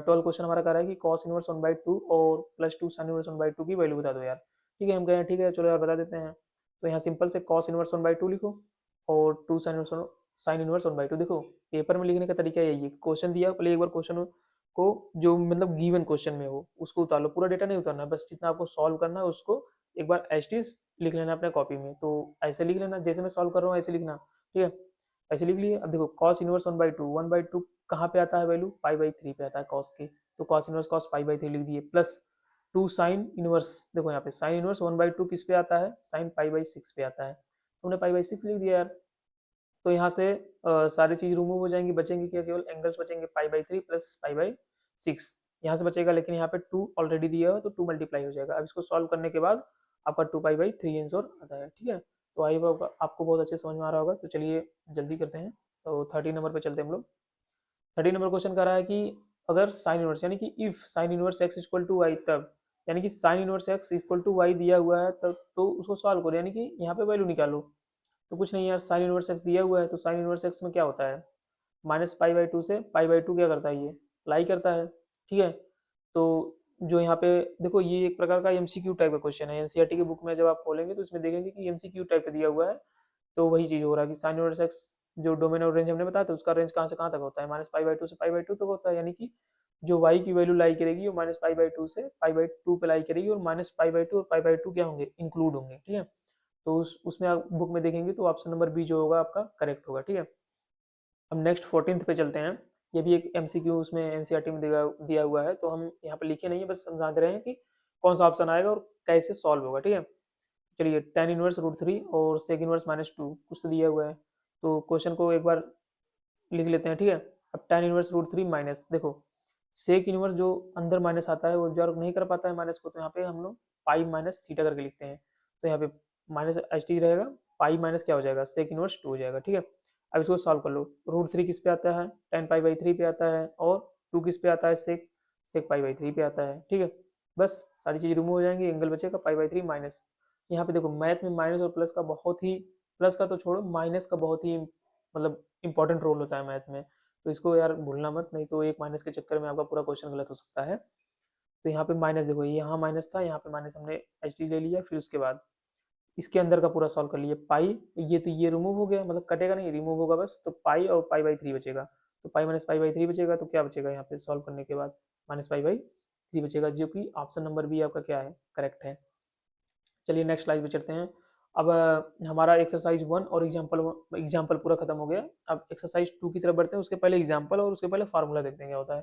12 क्वेश्चन हमारा कह रहा है कि कॉस इनवर्स 1/2 और +2 साइन इनवर्स 1/2 की वैल्यू बता दो यार। ठीक है, हम कह रहे हैं ठीक है चलो यार बता देते हैं। तो यहाँ सिंपल से कॉस इनवर्स 1/2 लिखो और 2 साइन इनवर्स 1/2। देखो पेपर में लिखने का तरीका यही है, क्वेश्चन दिया पहले एक बार क्वेश्चन को जो मतलब गिवन क्वेश्चन में हो उसको उतार लो, पूरा डेटा नहीं उतारना, बस जितना आपको सॉल्व करना है उसको एक बार एज इट इज लिख लेना अपने कॉपी में। तो ऐसे लिख लेना, जैसे मैं सॉल्व कर रहा हूँ ऐसे लिखना, ठीक है। ऐसे लिख लिए। अब देखो कॉस इनवर्स 1/2 कहाँ पे आता है वैल्यू, पाई/3 पे आता है कॉस के, तो कॉस इनवर्स कॉस पाई/3 लिख दिए, प्लस 2 साइन इनवर्स, देखो यहाँ पे साइन इनवर्स 1/2 किस पे आता है, साइन पाई/6 पे आता है, तो हमने पाई/6 लिख दिया यार। तो यहाँ से सारी चीज रिमूव हो जाएंगी, बचेंगे क्या, केवल एंगल्स बचेंगे, पाई/3 प्लस पाई/6 यहाँ से बचेगा, लेकिन यहाँ पे 2 ऑलरेडी दिया है तो 2 मल्टीप्लाई हो जाएगा। अब इसको सॉल्व करने के बाद आपका 2 पाई/3 आंसर आता है, ठीक है। तो आई होप आपको बहुत अच्छे समझ में आ रहा होगा। तो चलिए जल्दी करते हैं। तो 30 नंबर पे चलते हैं हम लोग। 30 नंबर क्वेश्चन कर रहा है कि अगर साइन इनवर्स यानी कि if sine inverse x equal to y, तब यानी कि sine inverse x equal to y दिया हुआ है तब तो उसको सॉल्व करो, यानी कि यहाँ पे वैल्यू निकालो। तो कुछ नहीं यार, साइन इनवर्स एक्स दिया हुआ है तो साइन इनवर्स एक्स में क्या होता है, -पाई/2 से पाई/2 क्या करता है, ये लाई करता है, ठीक है। तो जो यहाँ पे देखो ये एक प्रकार का एमसीक्यू टाइप का क्वेश्चन है, एनसीईआरटी की बुक में जब आप खोलेंगे तो इसमें देखेंगे कि एमसीक्यू टाइप का दिया हुआ है। तो वही चीज़ हो रहा है कि साइन इनवर्स एक्स जो डोमेन और रेंज हमने बताया था उसका रेंज कहाँ से कहाँ तक होता है, -π/2 से π/2 तक होता है, यानी कि जो y की वैल्यू लाई करेगी वो -π/2 से π/2 पे लाई करेगी और -π/2 और π/2 क्या होंगे, इंक्लूड होंगे, ठीक है। तो उसमें आप बुक में देखेंगे तो ऑप्शन नंबर बी जो होगा आपका करेक्ट होगा, ठीक है। अब नेक्स्ट 14th पे चलते हैं। ये भी एक एमसीक्यू उसमें एनसीईआरटी में दिया हुआ है, तो हम यहाँ पे लिखे नहीं है, बस समझा दे रहे हैं कि कौन सा ऑप्शन आएगा और कैसे सॉल्व होगा, ठीक है। चलिए tan इनवर्स √3 और sec इनवर्स -2 कुछ तो दिया हुआ है, तो क्वेश्चन को एक बार लिख लेते हैं, ठीक है। अब tan इनवर्स √3 माइनस, देखो सेक इनवर्स जो अंदर माइनस आता है वो ऑब्जर्व नहीं कर पाता है माइनस को, तो यहाँ पे हम लोग पाई माइनस थीटा करके लिखते हैं, तो यहाँ पे माइनस एच टी रहेगा, पाई माइनस क्या हो जाएगा, सेक इनवर्स 2 हो जाएगा, ठीक है। अब इसको सॉल्व कर लो। √3 किस पे आता है, tan π/3 पे आता है, और 2 किस पे आता है, सेक सेक π/3 पे आता है, ठीक है। बस सारी चीज़ रिमूव हो जाएंगी, एंगल बचेगा π/3 माइनस। यहाँ पे देखो मैथ में माइनस और प्लस का बहुत ही, प्लस का तो छोड़ो, माइनस का बहुत ही मतलब इंपॉर्टेंट रोल होता है मैथ में, तो इसको यार भूलना मत, नहीं तो एक माइनस के चक्कर में आपका पूरा क्वेश्चन गलत हो सकता है। तो यहाँ पे माइनस देखो, यहाँ माइनस था, यहाँ पे माइनस हमने एच टी ले लिया, फिर उसके बाद इसके अंदर का पूरा सॉल्व कर लिया, पाई, ये तो ये रिमूव हो गया, मतलब कटेगा नहीं, रिमूव होगा बस, तो पाई और π/3 बचेगा, तो पाई माइनस π/3 बचेगा, तो क्या बचेगा यहाँ पे सॉल्व करने के बाद, -π/3 बचेगा, जो कि ऑप्शन नंबर बी आपका क्या है, करेक्ट है। चलिए नेक्स्ट स्लाइड पे चलते हैं। अब हमारा एक्सरसाइज 1 और एग्जाम्पल पूरा खत्म हो गया। अब एक्सरसाइज 2 की तरफ बढ़ते हैं, उसके पहले एग्जाम्पल और उसके पहले फार्मूला देखते हैं क्या होता है।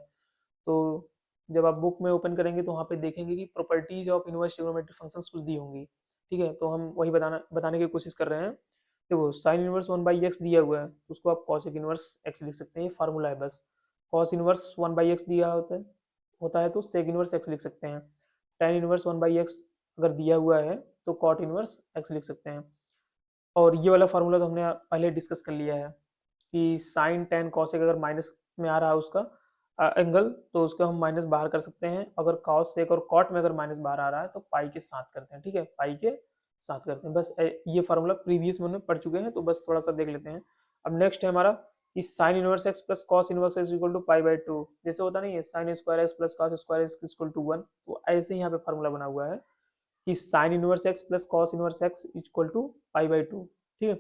तो जब आप बुक में ओपन करेंगे तो वहाँ पे देखेंगे कि properties of inverse trigonometric functions कुछ दी होंगी, ठीक है। तो हम वही बताने की कोशिश कर रहे हैं। देखो साइन इनवर्स 1/x दिया हुआ है, तो उसको आप कॉसेक इनवर्स x लिख सकते हैं, ये फार्मूला है बस। कॉस इनवर्स 1/x दिया होता है तो सेक इनवर्स x लिख सकते हैं। tan इनवर्स 1/x अगर दिया हुआ है तो कॉट इनवर्स x लिख सकते हैं। और ये वाला फार्मूला तो हमने पहले डिस्कस कर लिया है कि साइन टेन कॉसेक अगर माइनस में आ रहा है उसका एंगल, तो उसको हम माइनस बाहर कर सकते हैं। अगर कॉस सेक और कॉट में अगर माइनस बाहर आ रहा है तो पाई के साथ करते हैं, ठीक है, पाई के साथ करते हैं। बस ये फार्मूला प्रीवियस में पढ़ चुके हैं, तो बस थोड़ा सा देख लेते हैं। अब नेक्स्ट है हमारा कि sine inverse x plus cos inverse x equal to π/2, जैसे होता नहीं है sine square x plus cos square x equal to 1, तो ऐसे ही यहाँ पे फार्मूला बना हुआ है कि sine inverse x plus cos inverse x equal to π/2, ठीक है।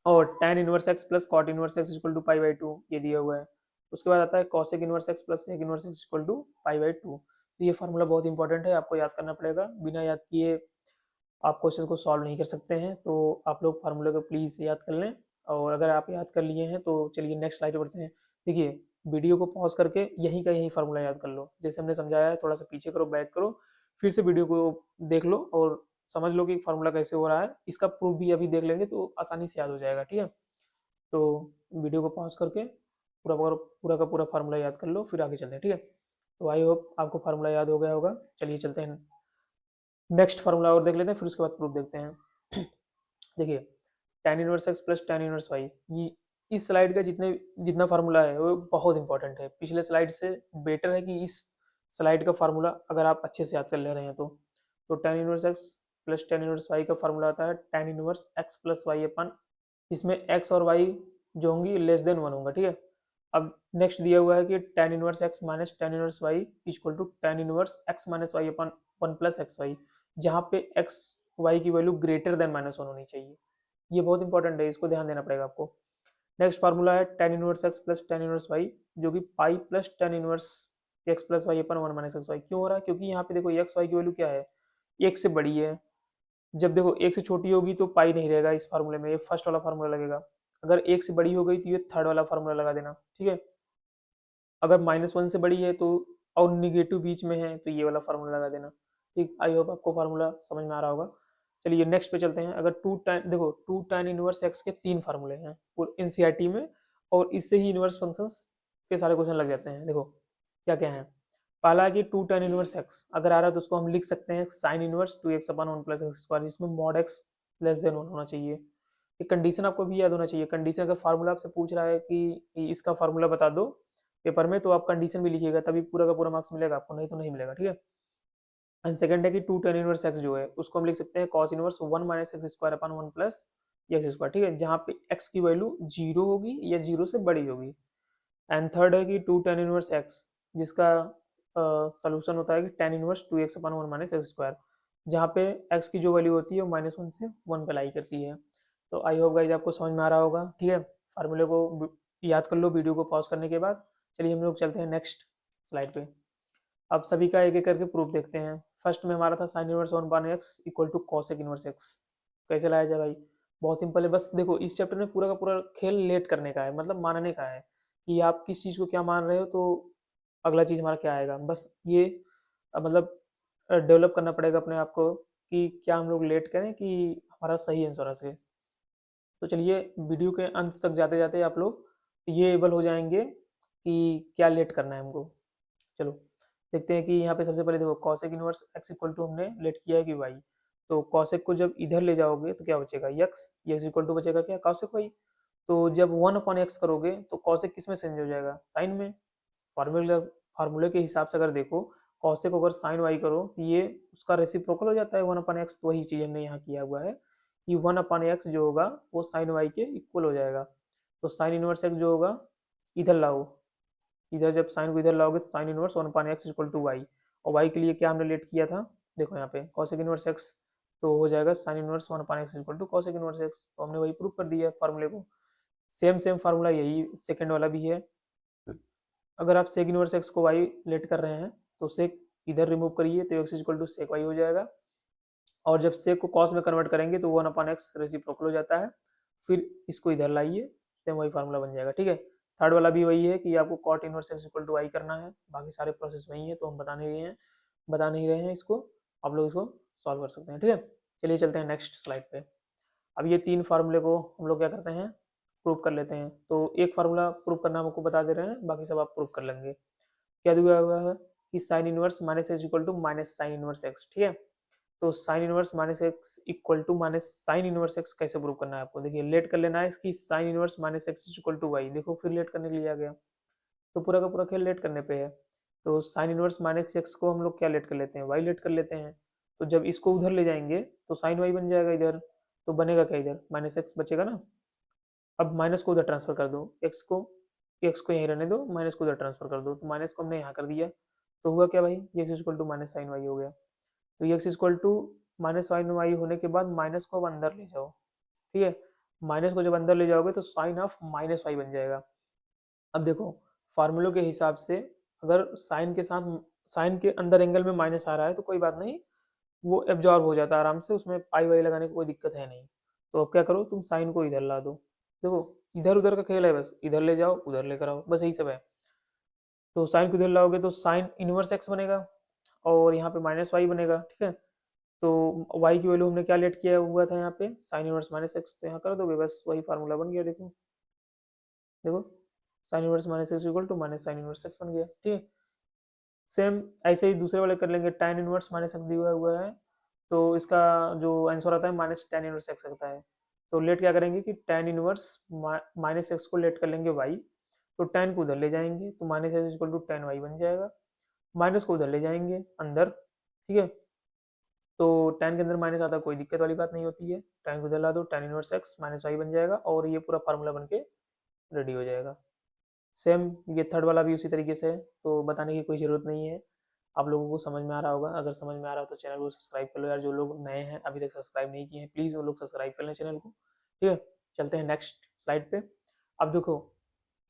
और tan inverse x plus cot inverse x equal to π/2 ये दिया हुआ है। उसके बाद आता है cosec inverse x plus sec inverse x equal to π/2। तो ये फार्मूला बहुत इंपॉर्टेंट है, आपको याद करना पड़ेगा, बिना याद किए आप क्वेश्चन को सॉल्व नहीं कर सकते हैं, तो आप लोग फार्मूले को प्लीज़ याद कर लें। और अगर आप याद कर लिए हैं तो चलिए नेक्स्ट स्लाइड बढ़ते हैं। देखिए वीडियो को पॉज करके यहीं का यहीं फार्मूला याद कर लो, जैसे हमने समझाया है, थोड़ा सा पीछे करो, बैक करो, फिर से वीडियो को देख लो और समझ लो कि फार्मूला कैसे हो रहा है। इसका प्रूफ भी अभी देख लेंगे तो आसानी से याद हो जाएगा, ठीक है। तो वीडियो को पॉज करके पूरा का पूरा फार्मूला याद कर लो, फिर आगे चलते हैं, ठीक है। तो आई होप आपको फार्मूला याद हो गया होगा। चलिए चलते हैं नेक्स्ट फार्मूला और देख लेते हैं, फिर उसके बाद प्रूफ देखते हैं। देखिए tan inverse x plus tan inverse y, ये इस स्लाइड का जितना फार्मूला है वो बहुत इंपॉर्टेंट है, पिछले स्लाइड से बेटर है कि इस स्लाइड का फार्मूला अगर आप अच्छे से याद कर ले रहे हैं तो tan inverse x plus tan inverse y का फार्मूला आता है tan inverse x plus y upon, इसमें एक्स और वाई जो होंगी लेस देन 1 होगा, ठीक है। अब नेक्स्ट दिया हुआ है कि tan inverse x minus tan inverse y equal to tan inverse x minus y upon 1 plus x y, जहाँ पे एक्स वाई की वैल्यू ग्रेटर देन -1 होनी चाहिए। ये बहुत इंपॉर्टेंट है, इसको ध्यान देना पड़ेगा आपको। नेक्स्ट फार्मूला है tan inverse x plus tan inverse y, जो कि pi plus tan inverse x plus y upon 1 minus x y. क्यों हो रहा है, क्योंकि यहाँ पे देखो एक्स वाई की वैल्यू क्या है, एक से बड़ी है। जब देखो एक से छोटी होगी तो पाई नहीं रहेगा इस फार्मूले में, ये फर्स्ट वाला फार्मूला लगेगा। अगर एक से बड़ी हो गई तो ये थर्ड वाला फार्मूला लगा देना, ठीक है। अगर -1 से बड़ी है तो और निगेटिव बीच में है तो ये वाला फार्मूला लगा देना, ठीक। आई होप आपको फार्मूला समझ में आ रहा होगा। चलिए नेक्स्ट पे चलते हैं। अगर टू tan इनवर्स एक्स के 3 फार्मूले हैं एनसीईआरटी में, और इससे ही इनवर्स फंक्शंस के सारे क्वेश्चन लग जाते हैं। देखो क्या क्या है। पहला है कि 2 tan इनवर्स एक्स अगर आ रहा है तो उसको हम लिख सकते हैं sign inverse 2x upon 1 plus x square, जिसमें मॉड एक्स लेस देन 1 होना चाहिए। एक कंडीशन आपको भी याद होना चाहिए। कंडीशन अगर फार्मूला आपसे पूछ रहा है कि इसका फार्मूला बता दो पेपर में, तो आप कंडीशन भी लिखिएगा, तभी पूरा का पूरा मार्क्स मिलेगा आपको, नहीं तो नहीं मिलेगा, ठीक है। एंड सेकंड है कि 2 tan इनवर्स एक्स जो है उसको हम लिख सकते हैं cos inverse 1 minus x square upon 1 plus x square, ठीक है, जहाँ पे x की वैल्यू 0 होगी या 0 से बड़ी होगी। एंड थर्ड है कि 2 tan इनवर्स एक्स, जिसका सोल्यूशन होता है कि tan inverse 2x upon 1 minus x square, जहाँ पे x की जो वैल्यू होती है वो -1 से 1 पे लाई करती है। तो आई होप गाइस आपको समझ में आ रहा होगा, ठीक है। फार्मूले को याद कर लो वीडियो को पॉज करने के बाद। चलिए हम लोग चलते हैं नेक्स्ट स्लाइड पे। अब सभी का एक एक करके प्रूफ देखते हैं। फर्स्ट में हमारा था sine inverse 1/x equal to cosec inverse x. कैसे लाया जाए भाई? बहुत सिंपल है। बस देखो इस चैप्टर में पूरा का पूरा खेल लेट करने का है, मतलब मानने का है कि आप किस चीज़ को क्या मान रहे हो, तो अगला चीज़ हमारा क्या आएगा। बस ये मतलब डेवलप करना पड़ेगा अपने आप को कि क्या हम लोग लेट करें कि हमारा सही आंसर आ सके। तो चलिए वीडियो के अंत तक जाते जाते आप लोग ये एबल हो जाएंगे कि क्या लेट करना है हमको। चलो देखते हैं कि यहाँ पे सबसे पहले देखो cosec inverse x equal to हमने लेट किया है कि वाई। तो कॉसेक को जब इधर ले जाओगे तो क्या बचेगा, यक्स। यक्स इक्वल टू बचेगा क्या, कॉसेक वाई। तो जब 1/x करोगे तो कॉसेक किस में चेंज हो जाएगा, साइन में। फार्मूला फार्मूले के हिसाब से अगर देखो कॉसेक को अगर साइन वाई करो तो ये उसका रेसिप्रोकल हो जाता है 1/x। तो वही चीज़ हमने यहाँ किया हुआ है कि 1/x जो होगा वो साइन वाई के इक्वल हो जाएगा। तो साइन इनवर्स एक्स जो होगा इधर लाओ, इधर जब साइन को इधर लाओगे तो sine inverse 1/x equal to y. और वाई के लिए क्या हमने लेट किया था, देखो यहाँ पे कॉसेक इनवर्स एक्स। तो हो जाएगा sine inverse 1/x equal to cosec inverse x. तो हमने वही प्रूव कर दिया फार्मूले को। सेम सेम फार्मूला यही सेकंड वाला भी है। अगर आप सेक इनवर्स एक्स को वाई लेट कर रहे हैं तो सेक इधर रिमूव करिए तो x equal to sec y हो जाएगा। और जब सेक को कॉस में कन्वर्ट करेंगे तो 1/x रेसिप्रोकल हो जाता है। फिर इसको इधर लाइए, सेम वही फार्मूला बन जाएगा। ठीक है। थर्ड वाला भी वही है कि आपको cot inverse x equal to y करना है। बाकी सारे प्रोसेस वही है तो हम बता नहीं रहे हैं इसको। आप लोग इसको सॉल्व कर सकते हैं। ठीक है। चलिए चलते हैं नेक्स्ट स्लाइड पे। अब ये तीन फार्मूले को हम लोग क्या करते हैं, प्रूव कर लेते हैं। तो एक फार्मूला प्रूव करना हमको बता दे रहे हैं, बाकी सब आप प्रूव कर लेंगे। क्या दिया हुआ है कि sine inverse minus x equal to minus sine inverse x. ठीक है। तो sine inverse minus x equal to minus sine inverse x कैसे प्रूव करना है आपको, देखिए लेट कर लेना है कि sine inverse minus x equal to y. देखो फिर लेट करने के लिए आ गया, तो पूरा का पूरा खेल लेट करने पे है। तो साइन इनवर्स माइनस एक्स को हम लोग क्या लेट कर लेते हैं, वाई लेट कर लेते हैं। तो जब इसको उधर ले जाएंगे तो साइन वाई बन जाएगा इधर। तो बनेगा क्या, इधर माइनस एक्स बचेगा ना। अब माइनस को उधर ट्रांसफर कर दो, एक्स को यहीं रहने दो, माइनस को उधर ट्रांसफर कर दो। तो माइनस को हमने यहाँ कर दिया तो हुआ क्या भाई, x equal to minus sine y हो गया। तो x equal to minus sine y होने के बाद माइनस को अब अंदर ले जाओ। ठीक है। माइनस को जब अंदर ले जाओगे तो साइन ऑफ माइनस वाई बन जाएगा। अब देखो फार्मूलों के हिसाब से अगर साइन के साथ साइन के अंदर एंगल में माइनस आ रहा है तो कोई बात नहीं, वो एब्जॉर्ब हो जाता है आराम से, उसमें पाई वाई लगाने की कोई दिक्कत है नहीं। तो अब क्या करो, तुम साइन को इधर ला दो। देखो इधर उधर का खेल है, बस इधर ले जाओ उधर लेकर आओ, बस यही सब है। तो साइन को इधर लाओगे तो साइन इनवर्स एक्स बनेगा और यहाँ पे माइनस वाई बनेगा। ठीक है। तो y की वैल्यू हमने क्या लेट किया हुआ था यहाँ पे, साइन इनवर्स माइनस एक्स। तो यहाँ कर दोगे बस वही फार्मूला बन गया। देखो देखो sine inverse minus x equal to minus sine inverse x बन गया। ठीक है। सेम ऐसे ही दूसरे वाले कर लेंगे, tan इनवर्स माइनस एक्स दिया हुआ है तो इसका जो आंसर आता है माइनस tan इनवर्स एक्स आता है। तो लेट क्या करेंगे कि tan इनवर्स माइनस एक्स को लेट कर लेंगे y। तो tan को उधर ले जाएंगे तो minus x equal to tan y बन जाएगा। माइनस को उधर ले जाएंगे अंदर। ठीक है। तो tan के अंदर माइनस आता है, कोई दिक्कत वाली बात नहीं होती है। tan को उधर ला दो, tan inverse x minus y बन जाएगा और ये पूरा फार्मूला बन के रेडी हो जाएगा। सेम ये थर्ड वाला भी उसी तरीके से है, तो बताने की कोई ज़रूरत नहीं है। आप लोगों को समझ में आ रहा होगा। अगर समझ में आ रहा हो तो चैनल को सब्सक्राइब कर लो यार। जो लोग नए हैं अभी तक सब्सक्राइब नहीं किए हैं प्लीज़ वो लोग सब्सक्राइब कर लें चैनल को। ठीक है। चलते हैं नेक्स्ट स्लाइड पे। अब देखो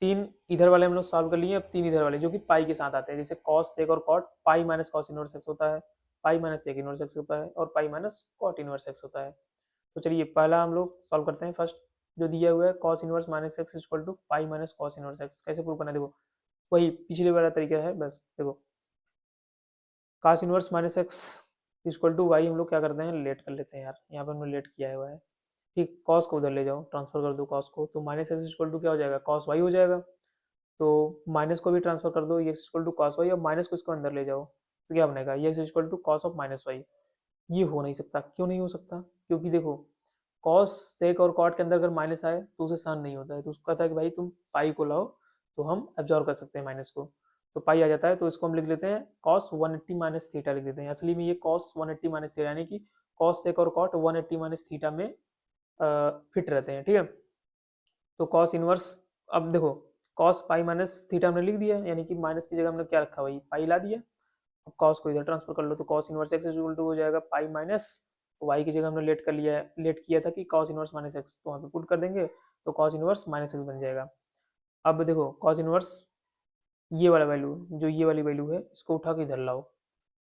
तीन इधर वाले हम लोग सॉल्व कर लिए, अब तीन इधर वाले जो कि पाई के साथ आते हैं, जैसे कॉस सेक और cot. Pi minus cos inverse x होता है, pi minus sec inverse x होता है और pi minus cot inverse x होता है। तो चलिए पहला हम लोग सॉल्व करते हैं। फर्स्ट जो दिया हुआ है cos inverse minus x equal to pi minus cos inverse x, कैसे प्रूव करना है देखो वही पिछले वाला तरीका है। बस देखो cos inverse minus x equal to y हम लोग क्या करते हैं, लेट कर लेते हैं यार। यहाँ पर हमने लेट किया हुआ है। ठीक, कॉस को उधर ले जाओ, ट्रांसफर कर दो कॉस को, तो माइनस एक्स इक्वल टू क्या हो जाएगा, कॉस वाई हो जाएगा। तो माइनस को भी ट्रांसफर कर दो, x equal to cos y, और माइनस को इसको अंदर ले जाओ तो क्या बनेगा, x equal to cos of minus y. ये हो नहीं सकता। क्यों नहीं हो सकता, क्योंकि देखो कॉस सेक और कॉट के अंदर अगर माइनस आए तो उसे सहन नहीं होता है, तो उसको कहता है कि भाई तुम पाई को लाओ तो हम एब्जॉर्व कर सकते हैं माइनस को। तो पाई आ जाता है तो इसको हम लिख लेते हैं कॉस 180 माइनस थीटा लिख देते हैं। असली में ये कॉस 180 माइनस थीटा यानी कि कॉस सेक और कॉट 180 माइनस थीटा में फिट रहते हैं। ठीक है। तो कॉस इनवर्स, अब देखो कॉस पाई माइनस थीटा हमने लिख दिया, यानी कि माइनस की जगह हमने क्या रखा, वही पाई ला दिया। अब कॉस को इधर ट्रांसफर कर लो तो cos inverse x equal to हो जाएगा पाई माइनस वाई की जगह हमने लेट कर लिया है, लेट किया था कि कॉस इनवर्स माइनस एक्स, तो वहाँ पे पुट कर देंगे तो कॉस इनवर्स माइनस एक्स बन जाएगा। अब देखो कॉस इनवर्स ये वाला वैल्यू, जो ये वाली वैल्यू है, इसको उठा के इधर लाओ,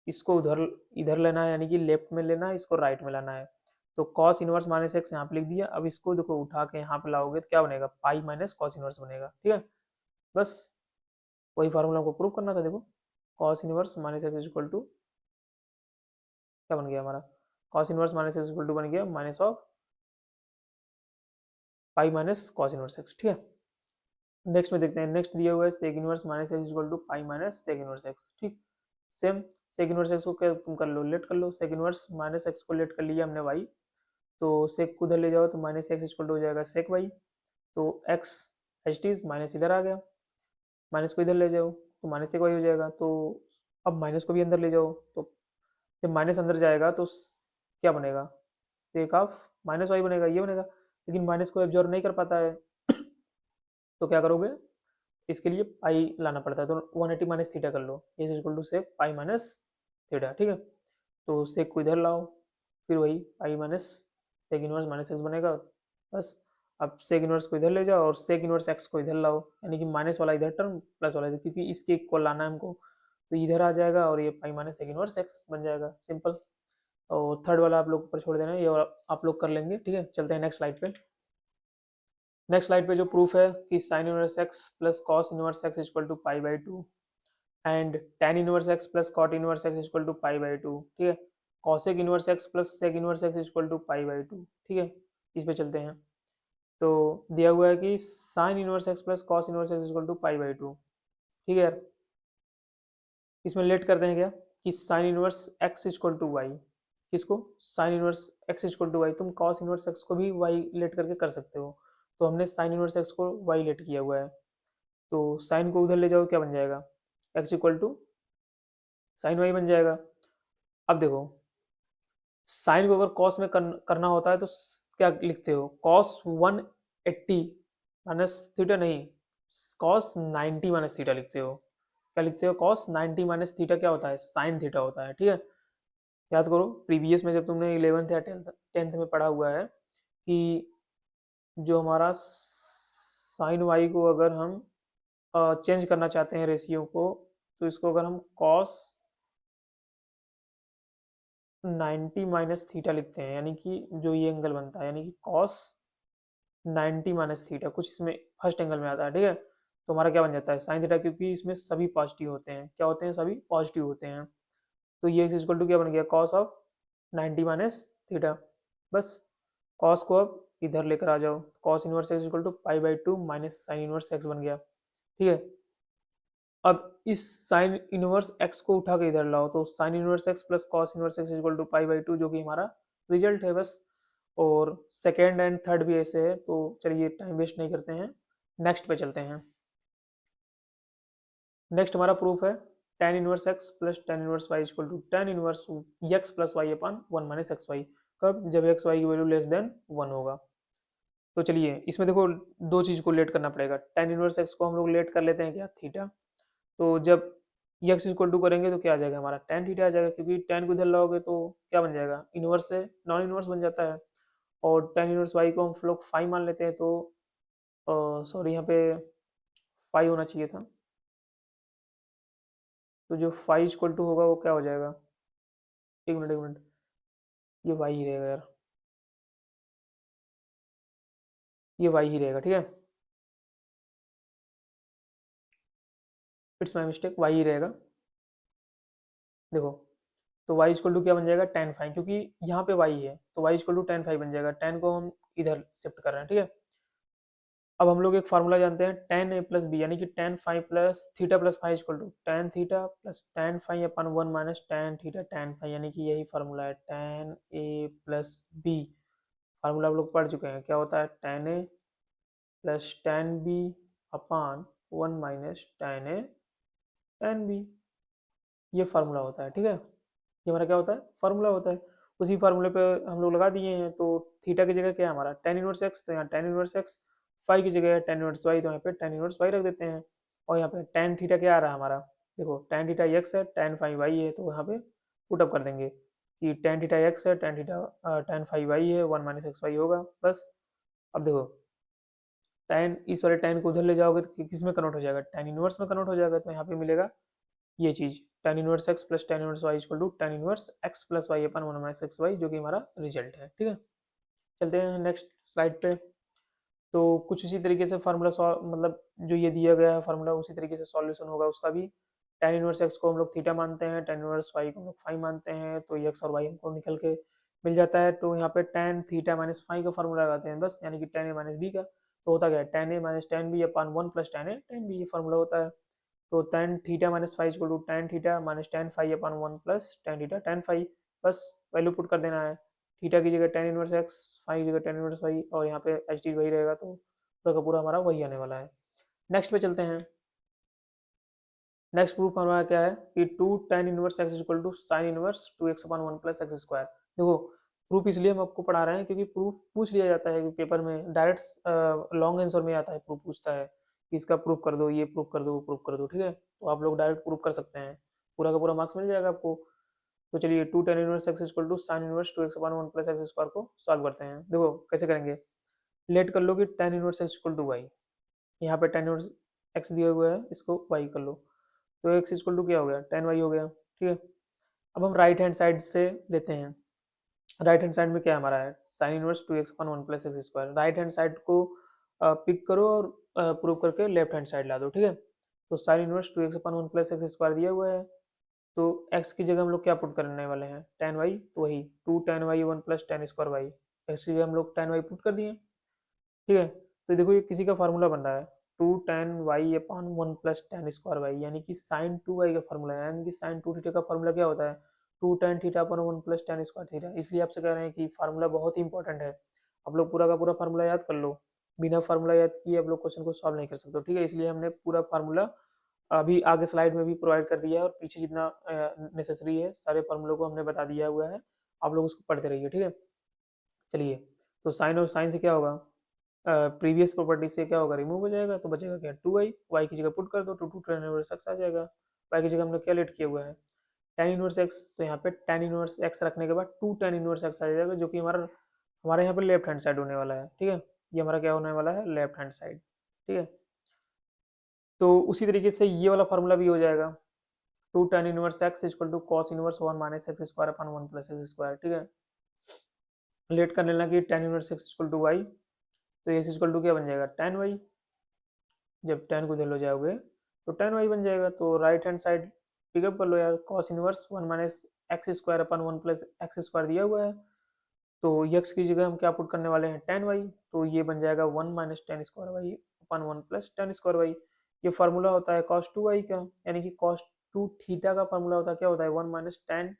इसको उधर इधर लेना है, यानी कि लेफ्ट में लेना है, इसको राइट में लाना है। तो कॉस इनवर्स माइनस एक्स यहाँ पे लिख दिया। अब इसको देखो उठा के यहाँ पे लाओगे तो क्या बनेगा, पाई माइनस कॉस इनवर्स बनेगा। ठीक है, बस वही फार्मूला को प्रूव करना था। देखो cos inverse minus x equal to क्या बन गया हमारा, cos inverse minus x equal to बन गया minus of pi minus cos inverse x. ठीक है, नेक्स्ट में देखते हैं। नेक्स्ट दिया हुआ है sec inverse minus x equal to pi minus sec inverse x. ठीक, सेम सेक इनवर्स एक्स को क्या तुम कर लो, लेट कर लो। सेक इनवर्स माइनस एक्स को लेट कर लिया हमने वाई, तो सेक को उधर ले जाओ तो माइनस एक्स इक्वल टू हो जाएगा सेक वाई। तो एक्स एच टी माइनस इधर आ गया, माइनस को इधर ले जाओ तो माइनस सेक वाई हो जाएगा। तो अब माइनस को भी अंदर ले जाओ, तो जब माइनस अंदर जाएगा तो क्या बनेगा, सेक ऑफ माइनस वाई बनेगा, ये बनेगा। लेकिन माइनस को एब्जॉर्व नहीं कर पाता है तो क्या करोगे, इसके लिए पाई लाना पड़ता है। तो 180 माइनस थीटा कर लो, is equal to sec pi minus theta. ठीक है, तो सेक को इधर लाओ, फिर वही pi minus sec inverse minus x बनेगा। बस अब सेक इनवर्स को इधर ले जाओ और सेक इनवर्स एक्स को इधर लाओ, यानी कि माइनस वाला इधर टर्म प्लस वाला इधर, क्योंकि इसके इक्वल लाना है हमको, तो इधर आ जाएगा और ये pi minus sec inverse x बन जाएगा, सिंपल। और थर्ड वाला आप लोग ऊपर छोड़ देना है, ये आप लोग कर लेंगे। ठीक है, चलते हैं नेक्स्ट स्लाइड पे। नेक्स्ट स्लाइड पे जो प्रूफ है कि sine inverse x plus cos inverse x equal to pi by two and tan inverse x plus cot inverse x equal to pi by two. ठीक है, cosec inverse x plus sec inverse x equal to pi by two. ठीक है, इस पे चलते हैं। तो दिया हुआ है कि sine inverse x plus cos inverse x equal to pi by two. ठीक है यार, इसमें लेट करते हैं क्या कि sine inverse x equal to y, किसको, sine inverse x equal to y. तुम कॉस इनवर्स एक्स को भी वाई लेट करके कर सकते हो, तो हमने साइन इनवर्स एक्स को वाई लेट किया हुआ है। तो साइन को उधर ले जाओ, क्या बन जाएगा, x equal to sine y बन जाएगा। अब देखो साइन को अगर कॉस में करना होता है तो क्या लिखते हो, कॉस 180 माइनस थीटा, नहीं, कॉस 90 माइनस थीटा लिखते हो। क्या लिखते हो, कॉस 90 माइनस थीटा क्या होता है, साइन थीटा होता है। ठीक है, याद करो प्रीवियस में जब तुमने 11th या 10th में पढ़ा हुआ है कि जो हमारा साइन वाई को अगर हम चेंज करना चाहते हैं रेशियो को, तो इसको अगर हम कॉस 90 माइनस थीटा लिखते हैं, यानी कि जो ये एंगल बनता है, यानी कि कॉस 90 माइनस थीटा कुछ इसमें फर्स्ट एंगल में आता है। ठीक है, तो हमारा क्या बन जाता है साइन थीटा, क्योंकि इसमें सभी पॉजिटिव होते हैं। क्या होते हैं, सभी पॉजिटिव होते हैं। तो ये एक्स इक्वल टू क्या बन गया, कॉस ऑफ 90 माइनस थीटा। बस कॉस को अब इधर लेकर आ जाओ, cos inverse x equal to pi by two minus sine inverse x बन गया। ठीक है, अब इस साइन इनवर्स एक्स को उठा के इधर लाओ, तो sine inverse x plus cos inverse x equal to pi by two, जो कि हमारा रिजल्ट है बस। और सेकेंड एंड थर्ड भी ऐसे है, तो चलिए टाइम वेस्ट नहीं करते हैं, नेक्स्ट पे चलते हैं। नेक्स्ट हमारा प्रूफ है tan inverse x plus tan inverse y equal to tan inverse x plus y upon one minus x y. कब, जब एक्स वाई की वैल्यू लेस देन वन होगा। तो चलिए इसमें देखो दो चीज़ को लेट करना पड़ेगा। tan इनवर्स एक्स को हम लोग लेट कर लेते हैं क्या, थीटा। तो जब एक्स इक्वल टू करेंगे तो क्या आ जाएगा हमारा, tan थीटा आ जाएगा, क्योंकि tan को इधर लाओगे तो क्या बन जाएगा, इनवर्स से नॉन इनवर्स बन जाता है। और tan इनवर्स वाई को हम लोग फाई मान लेते हैं, तो सॉरी यहाँ पे फाई होना चाहिए था। तो जो फाई इक्वल टू होगा वो क्या हो जाएगा, एक मिनट एक मिनट, ये वाई ही रहेगा यार, ये वाई ही रहेगा। ठीक है, it's my mistake, why he रहेगा। देखो तो वाई इक्वल टू क्या बन जाएगा, tan फाइव, क्योंकि यहाँ पे वाई है तो y equal to tan phi बन जाएगा। tan को हम इधर शिफ्ट कर रहे हैं। ठीक है, अब हम लोग एक फार्मूला जानते हैं tan a प्लस बी, यानी कि tan phi plus theta plus phi equal to tan theta plus tan phi upon one minus tan theta tan phi, यानी कि यही फार्मूला है tan a plus b. Formula आप लोग पढ़ चुके हैं, क्या होता है tan a plus tan b upon one minus tan a tan b, ये फार्मूला होता है। ठीक है, ये हमारा क्या होता है, फार्मूला होता है। उसी फार्मूले पे हम लोग लगा दिए हैं। तो थीटा की जगह क्या है हमारा, tan इनवर्स एक्स, तो यहाँ tan इनवर्स एक्स, फाई की जगह है tan इनवर्स वाई, तो यहाँ पे tan इनवर्स वाई रख देते हैं। और यहाँ पे tan थीटा क्या आ रहा है हमारा, देखो tan थीटा एक्स है, tan फाई वाई है, तो यहाँ पे पुट अप कर देंगे कि tan थीटा एक्स है, tan theta tan phi y है, वन माइनस एक्स वाई होगा। बस अब देखो tan इस वाले tan को उधर ले जाओगे तो किस में कन्वर्ट हो जाएगा, tan इनवर्स में कन्वर्ट हो जाएगा। तो यहाँ पे मिलेगा ये चीज tan inverse x plus tan inverse y equal to tan inverse x plus y upon 1 minus x y, जो कि हमारा रिजल्ट है। ठीक है, चलते हैं नेक्स्ट स्लाइड पे। तो कुछ इसी तरीके से फार्मूला मतलब जो ये दिया गया है फार्मूला उसी तरीके से सॉल्यूशन होगा उसका भी। tan इनवर्स x को हम लोग थीटा मानते हैं, tan इनवर्स y को हम लोग फाई मानते हैं, तो ये x और y हमको निकल के मिल जाता है। तो यहाँ पे tan थीटा माइनस फाई का फार्मूला लगाते हैं बस, यानी कि tan a माइनस बी का। तो होता क्या है, tan a minus tan b upon 1 plus tan a tan b, ये फार्मूला होता है। तो tan theta minus phi equal to tan theta minus tan phi upon 1 plus tan theta tan phi, बस वैल्यू पुट कर देना है। थीटा की जगह tan इनवर्स x, फाई की जगह tan इनवर्स y, और यहाँ पे एच डी वही रहेगा, तो पूरा का पूरा हमारा वही आने वाला है। नेक्स्ट पे चलते हैं। नेक्स्ट प्रूफ हमारा क्या है कि 2 tan inverse x equal to sine inverse 2x upon 1 plus x square. देखो प्रूफ इसलिए हम आपको पढ़ा रहे हैं क्योंकि प्रूफ पूछ लिया जाता है कि पेपर में डायरेक्ट लॉन्ग आंसर में आता है, प्रूफ पूछता है कि इसका प्रूफ कर दो, ये प्रूफ कर दो, वो प्रूफ कर दो। ठीक है, तो आप लोग डायरेक्ट प्रूफ कर सकते हैं, पूरा का पूरा मार्क्स मिल जाएगा आपको। तो चलिए 2 tan inverse x equal to sine inverse 2x upon 1 plus x square को सॉल्व करते हैं। देखो कैसे करेंगे, लेट कर लो कि tan inverse x equal to y, यहाँ पे tan इनवर्स x दिया हुआ है, इसको y कर लो। तो x इक्वल टू क्या हो गया, tan y हो गया। ठीक है, अब हम राइट हैंड साइड से लेते हैं। राइट हैंड साइड में क्या हमारा है, sine inverse 2x upon 1 plus x square. Right hand side को पिक करो और प्रूव करके लेफ्ट हैंड साइड ला दो। ठीक है, तो sine inverse 2x upon 1 plus x square दिया हुआ है, तो x की जगह हम लोग क्या पुट करने वाले हैं, tan y, तो वही 2 tan y 1 plus tan square y, x की जगह हम लोग tan y पुट कर दिए। ठीक है, तो देखो ये किसी का फार्मूला बन रहा है, 2 tan y अपान 1 प्लस tan स्क्वायर y, यानी कि साइन 2y का फार्मूला है, यानी कि साइन 2 थीटा का फार्मूला क्या होता है, 2 tan theta upon 1 plus tan square theta. इसलिए आपसे कह रहे हैं कि फार्मूला बहुत ही इंपॉर्टेंट है, आप लोग पूरा का पूरा फार्मूला याद कर लो। बिना फार्मूला याद किए आप लोग क्वेश्चन को सॉल्व नहीं कर सकते। ठीक है, इसलिए हमने पूरा फार्मूला अभी आगे स्लाइड में भी प्रोवाइड कर दिया है, और पीछे जितना नेसेसरी है सारे फार्मूलों को हमने बता दिया हुआ है, आप लोग उसको पढ़ते रहिए। ठीक है, चलिए, तो साइन और साइन से क्या होगा, प्रीवियस प्रॉपर्टी से क्या होगा, रिमूव हो जाएगा, तो बचेगा क्या, 2y, वाई की जगह पुट कर दो तो 2 tan इनवर्स x आ जाएगा। वाई की जगह हमने क्या लेट किया हुआ है, tan इनवर्स x, तो यहाँ पे tan इनवर्स x रखने के बाद 2 tan इनवर्स x आ जाएगा, जो कि हमारा हमारे यहाँ पे लेफ्ट हैंड साइड होने वाला है। ठीक है, ये हमारा क्या होने वाला है, लेफ्ट हैंड साइड। ठीक है, तो उसी तरीके से ये वाला फार्मूला भी हो जाएगा, 2 tan inverse x equal to cos inverse 1 minus x square upon 1 plus x square. ठीक है, लेट कर लेना कि tan inverse x equal to y, तो ये इक्वल टू क्या बन जाएगा, tan y, जब tan को इधर ले जाओगे तो tan y बन जाएगा। तो राइट हैंड साइड पिकअप कर लो यार, cos inverse 1 minus x square upon 1 plus x square दिया हुआ है, तो x की जगह हम क्या पुट करने वाले हैं, tan y, तो ये बन जाएगा 1 minus tan square Y upon 1 plus tan square Y. ये फार्मूला होता है cos 2y का, यानी कि cos 2 थीटा का फार्मूला होता है, क्या होता है, 1 minus tan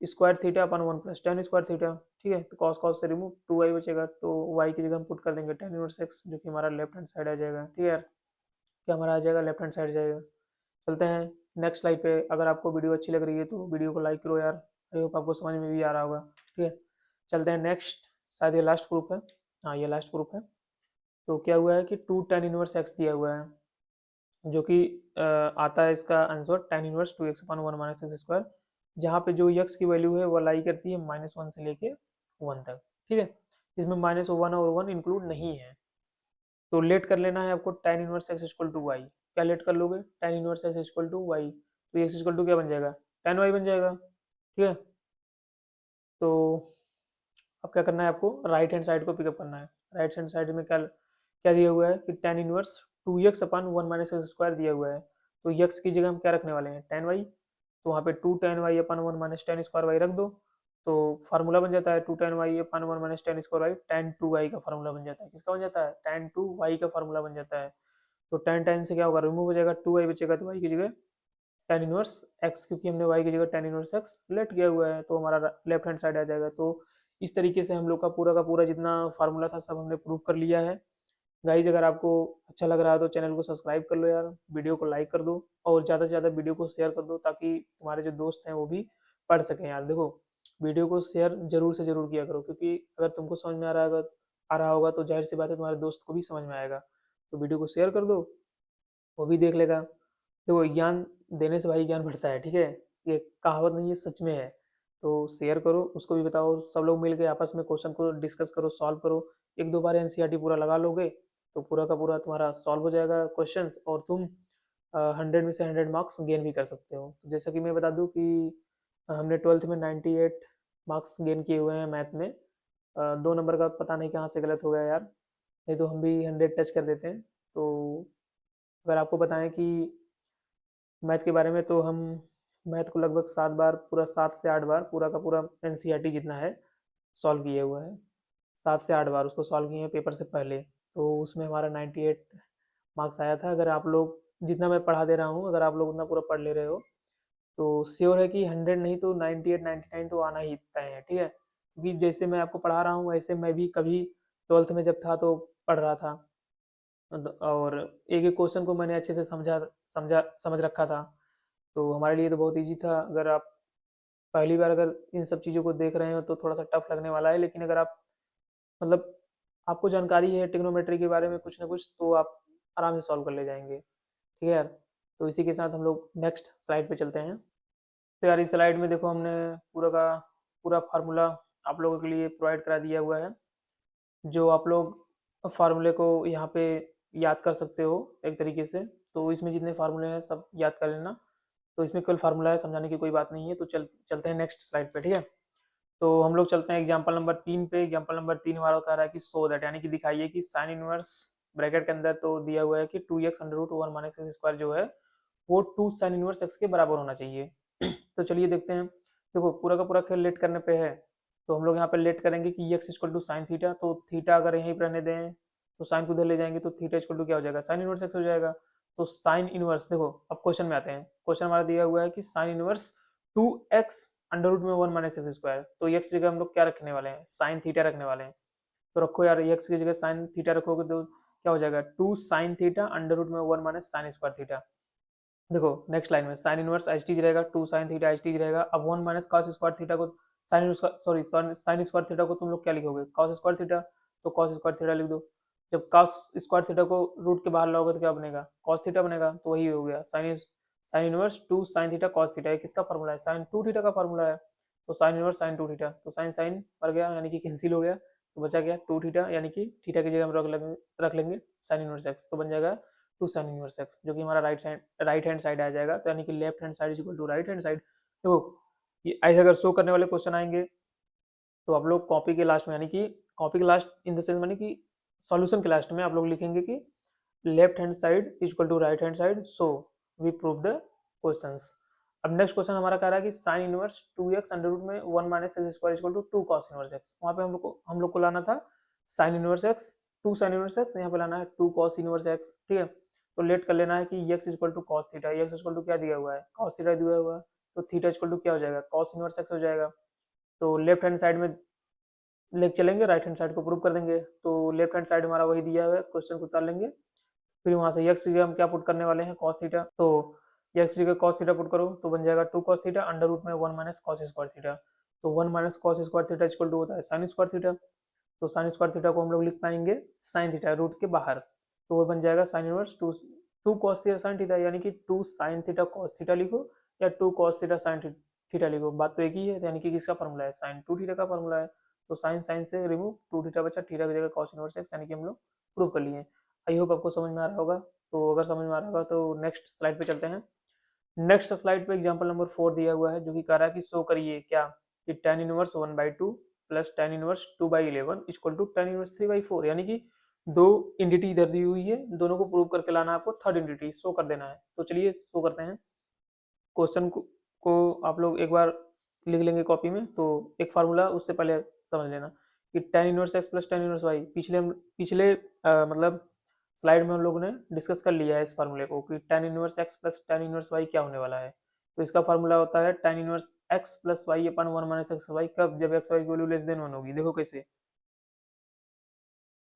square theta upon 1 plus tan square theta. ठीक है, तो cos cos से रिमूव 2y बचेगा, तो y की जगह हम पुट कर देंगे tan इनवर्स x, जो कि हमारा लेफ्ट हैंड साइड आ जाएगा। ठीक है यार, क्या हमारा आ जाएगा, लेफ्ट हैंड साइड जाएगा। चलते हैं नेक्स्ट स्लाइड पे। अगर आपको वीडियो अच्छी लग रही है तो वीडियो को लाइक करो यार, आई होप आपको समझ में भी आ रहा होगा। ठीक है, चलते हैं नेक्स्ट, शायद ये लास्ट ग्रुप है, हाँ ये लास्ट ग्रुप है। तो क्या हुआ है कि 2 tan इनवर्स x दिया हुआ है, जो कि आता है इसका answer tan inverse 2x upon 1 minus x square, जहाँ पे जो x की वैल्यू है वो लाई करती है -1 से लेके 1 तक। ठीक है, इसमें -1 और 1 इंक्लूड नहीं है। तो लेट कर लेना है आपको tan inverse x equal to y, क्या लेट कर लोगे, tan inverse x equal to y, तो x इक्वल टू क्या बन जाएगा, tan y बन जाएगा। ठीक है, तो अब क्या करना है, आपको राइट हैंड साइड को पिकअप करना है। राइट हैंड साइड में क्या क्या दिया हुआ है कि tan inverse 2x upon 1 minus x square दिया हुआ है, तो x की जगह हम क्या रखने वाले हैं, tan y, तो वहाँ पे 2 tan y upon 1 minus tan square y रख दो, तो फार्मूला बन जाता है 2 tan y upon 1 minus tan square y, tan 2y का फार्मूला बन जाता है, किसका बन जाता है, tan 2y का फार्मूला बन जाता है। तो tan tan से क्या होगा, रिमूव हो जाएगा, 2y बचेगा, तो y की जगह tan इनवर्स x, क्योंकि हमने y की जगह tan इनवर्स x लेट किया हुआ है, तो हमारा लेफ्ट हैंड साइड आ जाएगा। तो इस तरीके से हम लोग का पूरा जितना फार्मूला था सब हमने प्रूव कर लिया है। गाइज अगर आपको अच्छा लग रहा है तो चैनल को सब्सक्राइब कर लो यार, वीडियो को लाइक कर दो, और ज़्यादा से ज़्यादा वीडियो को शेयर कर दो, ताकि तुम्हारे जो दोस्त हैं वो भी पढ़ सकें यार। देखो वीडियो को शेयर जरूर से जरूर किया करो, क्योंकि अगर तुमको समझ में आ रहा होगा तो जाहिर सी बात है तुम्हारे दोस्त को भी समझ में आएगा। तो वीडियो को शेयर कर दो, वो भी देख लेगा। देखो ज्ञान देने से भाई ज्ञान बढ़ता है। ठीक है, ये कहावत नहीं है, सच में है। तो शेयर करो, उसको भी बताओ, सब लोग मिल के आपस में क्वेश्चन को डिस्कस करो, सॉल्व करो। एक दो बार एनसीईआरटी पूरा लगा लोगे तो पूरा का पूरा तुम्हारा सॉल्व हो जाएगा क्वेश्चंस, और तुम 100 में से 100 मार्क्स गेन भी कर सकते हो। तो जैसा कि मैं बता दूं कि हमने 12th में 98 मार्क्स गेन किए हुए हैं मैथ में। 2 नंबर का पता नहीं कहाँ से गलत हो गया यार, नहीं तो हम भी 100 टच कर देते हैं। तो अगर आपको बताएं कि मैथ के बारे में, तो हम मैथ को लगभग 7 बार, पूरा 7 से 8 बार पूरा का पूरा एनसीईआरटी जितना है सॉल्व किए हुआ है। 7 से 8 बार उसको सॉल्व किए हैं पेपर से पहले। तो उसमें हमारा 98 मार्क्स आया था। अगर आप लोग जितना मैं पढ़ा दे रहा हूँ, अगर आप लोग उतना पूरा पढ़ ले रहे हो, तो श्योर है कि 100 नहीं तो 98 99 तो आना ही तय है, ठीक है। क्योंकि जैसे मैं आपको पढ़ा रहा हूँ वैसे मैं भी कभी 12th में जब था तो पढ़ रहा था, और एक एक क्वेश्चन को मैंने अच्छे से समझ रखा था। तो हमारे लिए तो बहुत ईजी था। अगर आप पहली बार अगर इन सब चीज़ों को देख रहे हो तो थोड़ा सा टफ लगने वाला है, लेकिन अगर आप मतलब आपको जानकारी है टिग्नोमेट्री के बारे में कुछ ना कुछ, तो आप आराम से सॉल्व कर ले जाएंगे, ठीक है यार। तो इसी के साथ हम लोग नेक्स्ट स्लाइड पे चलते हैं। तो यार इस स्लाइड में देखो, हमने पूरा का पूरा फार्मूला आप लोगों के लिए प्रोवाइड करा दिया हुआ है, जो आप लोग फार्मूले को यहाँ पे याद कर सकते हो एक तरीके से। तो इसमें जितने फार्मूले हैं सब याद कर लेना। तो इसमें केवल फार्मूला है, समझाने की कोई बात नहीं है। तो चलते हैं नेक्स्ट स्लाइड पे, ठीक है। तो हम लोग चलते हैं एग्जाम्पल नंबर 3 पे। एग्जाम्पल नंबर 3 हमारा कह रहा है कि सो दैट, यानी कि दिखाइए कि साइन इनवर्स ब्रैकेट के अंदर तो दिया हुआ है कि 2x under root 1 minus x square जो है वो 2 साइन इनवर्स एक्स के बराबर होना चाहिए। तो चलिए देखते हैं। देखो पूरा का पूरा खेल लेट करने पे है, तो हम लोग यहाँ पे लेट करेंगे कि x equal to sine theta. तो थीटा अगर यहीं पर रहने दें तो साइन को उधर ले जाएंगे, तो थीटा इक्वल टू क्या हो जाएगा, साइन इनवर्स एक्स हो जाएगा। तो साइन इनवर्स, देखो अब क्वेश्चन में आते हैं। क्वेश्चन हमारा दिया हुआ है कि sine inverse 2x under root में 1 माइनस एक्स स्क्वायर। तो एक्स जगह हम लोग क्या रखने वाले हैं, साइन थीटा रखने वाले हैं। तो रखो यार, एक्स की जगह साइन थीटा रखोगे तो क्या हो जाएगा, 2 साइन थीटा अंडर रूट में 1 माइनस साइन स्क्वायर थीटा। देखो नेक्स्ट लाइन में साइन इनवर्स एच टीज रहेगा, 2 साइन थीटा एच टीज रहेगा। अब 1 माइनस कॉस स्क्वायर थीटा को sine, sorry sine square theta को तुम लोग क्या लिखोगे, कॉस स्क्वायर थीटा। तो कॉस स्क्वायर थीटा लिख दो। जब कॉस स्क्वायर थीटा को रूट के बाहर लाओगे तो क्या बनेगा, कॉस थीटा बनेगा। तो वही हो गया sine sine inverse 2 sign theta cos theta. ये किसका फॉर्मूला है, साइन 2 थीटा का फॉर्मूला है। तो साइन इनवर्स साइन 2 थीटा, तो साइन साइन मर गया यानी कि कैंसिल हो गया, तो बचा गया 2 थीटा, यानी कि थीटा की जगह हम रख लेंगे साइन इनवर्स एक्स। तो बन जाएगा 2 साइन इनवर्स एक्स, जो कि हमारा राइट हैंड साइड आ जाएगा। तो यानी कि left hand side is equal to right hand side. देखो ये ऐसे अगर शो करने वाले क्वेश्चन आएंगे तो आप लोग कॉपी के लास्ट में, यानी कि कॉपी के लास्ट इन द सेंस, यानी कि सॉल्यूशन के लास्ट में आप लोग लिखेंगे कि left hand side is equal to right hand side, so we prove the questions. अब नेक्स्ट क्वेश्चन हमारा कह रहा है कि sine inverse 2x under root में 1 minus x square equal to 2 cos inverse x. वहां पे हम लोग को लाना था sine inverse x, 2 sine inverse x, यहाँ पे लाना है 2 कॉस इनवर्स एक्स, ठीक है। तो लेट कर लेना है कि x equal to cos theta, x equal to क्या दिया हुआ है, कॉस थीटा दिया हुआ है। तो थीटा इक्वल टू क्या हो जाएगा, कॉस इनवर्स एक्स हो जाएगा। तो लेफ्ट हैंड साइड में लेके चलेंगे, राइट हैंड साइड को प्रूव कर देंगे। तो लेफ्ट हैंड साइड हमारा वही दिया हुआ है, क्वेश्चन को उतार लेंगे। फिर वहां से एक्स जगह हम क्या पुट करने वाले हैं, कॉस थीटा। तो एक्स जगह कॉस थीटा पुट करो तो बन जाएगा 2 कॉस थीटा अंडर रूट में 1 माइनस कॉस स्क्वायर थीटा। तो 1 minus cos square theta equal to होता है साइन स्क्वायर थीटा। तो साइन स्क्वायर थीटा को हम लोग लिख पाएंगे साइन थीटा रूट के बाहर। तो वो बन जाएगा sine inverse 2 cos theta sine theta, यानी कि 2 साइन थीटा कॉस थीटा लिखो या 2 कॉस थीटा साइन थीटा लिखो, बात तो एक ही है। यानी कि किसका फॉर्मूला है, साइन 2 थीटा का फॉर्मूला है। तो साइन साइन से रिमूव 2 थीटा बचा, थीटा की जगह कॉस इनवर्स एक्स, यानी कि हम लोग प्रूव कर लिए। आई होप आपको समझ में आ रहा होगा। तो अगर समझ में आ रहा होगा तो नेक्स्ट स्लाइड पे चलते हैं। नेक्स्ट स्लाइड पे एग्जांपल नंबर 4 दिया हुआ है, जो कि कह रहा है कि शो करिए क्या, कि tan inverse 1/2 plus tan inverse 2/11 equal to tan inverse 3/4। यानी कि दो इंडिटी इधर दी हुई है, दोनों को प्रूव करके लाना है आपको, थर्ड इंडिटी शो कर देना है। तो चलिए शो करते हैं। क्वेश्चन को आप लोग एक बार लिख लेंगे कॉपी में। तो एक फार्मूला उससे पहले समझ लेना कि tan inverse x plus tan inverse y, पिछले मतलब स्लाइड में हम लोगों ने डिस्कस कर लिया है इस फार्मूले को, कि tan inverse x plus tan inverse y क्या होने वाला है। तो इसका फार्मूला होता है tan inverse x plus y upon 1 minus x y, कब, जब एक्स वाई की वैल्यू लेस देन 1 होगी। देखो कैसे,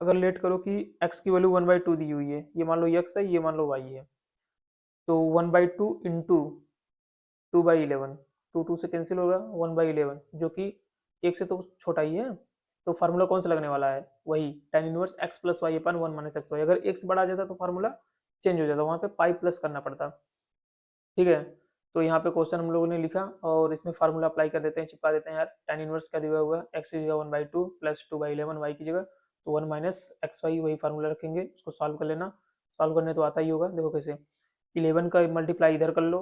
अगर लेट करो कि x की वैल्यू 1/2 दी हुई है, ये मान लो x है, ये मान लो y है। तो 1/2 इंटू 2/11, 2 से कैंसिल होगा, 1/11 जो कि एक से तो छोटा ही है। तो फार्मूला कौन सा लगने वाला है, वही tan inverse x plus y upon 1 minus x y. अगर x बढ़ा जाता तो फार्मूला चेंज हो जाता, वहां पे पाई प्लस करना पड़ता, ठीक है। तो यहाँ पे क्वेश्चन हम लोगों ने लिखा और इसमें फार्मूला अप्लाई कर देते हैं, चिपका देते हैं यार। tan इनवर्स क्या दिया हुआ है, x की जगह 1/2 प्लस 2/11 y की जगह तो 1 माइनस एक्स वाई वही फार्मूला रखेंगे, उसको सॉल्व कर लेना। सॉल्व करने तो आता ही होगा, देखो कैसे। 11 का मल्टीप्लाई इधर कर लो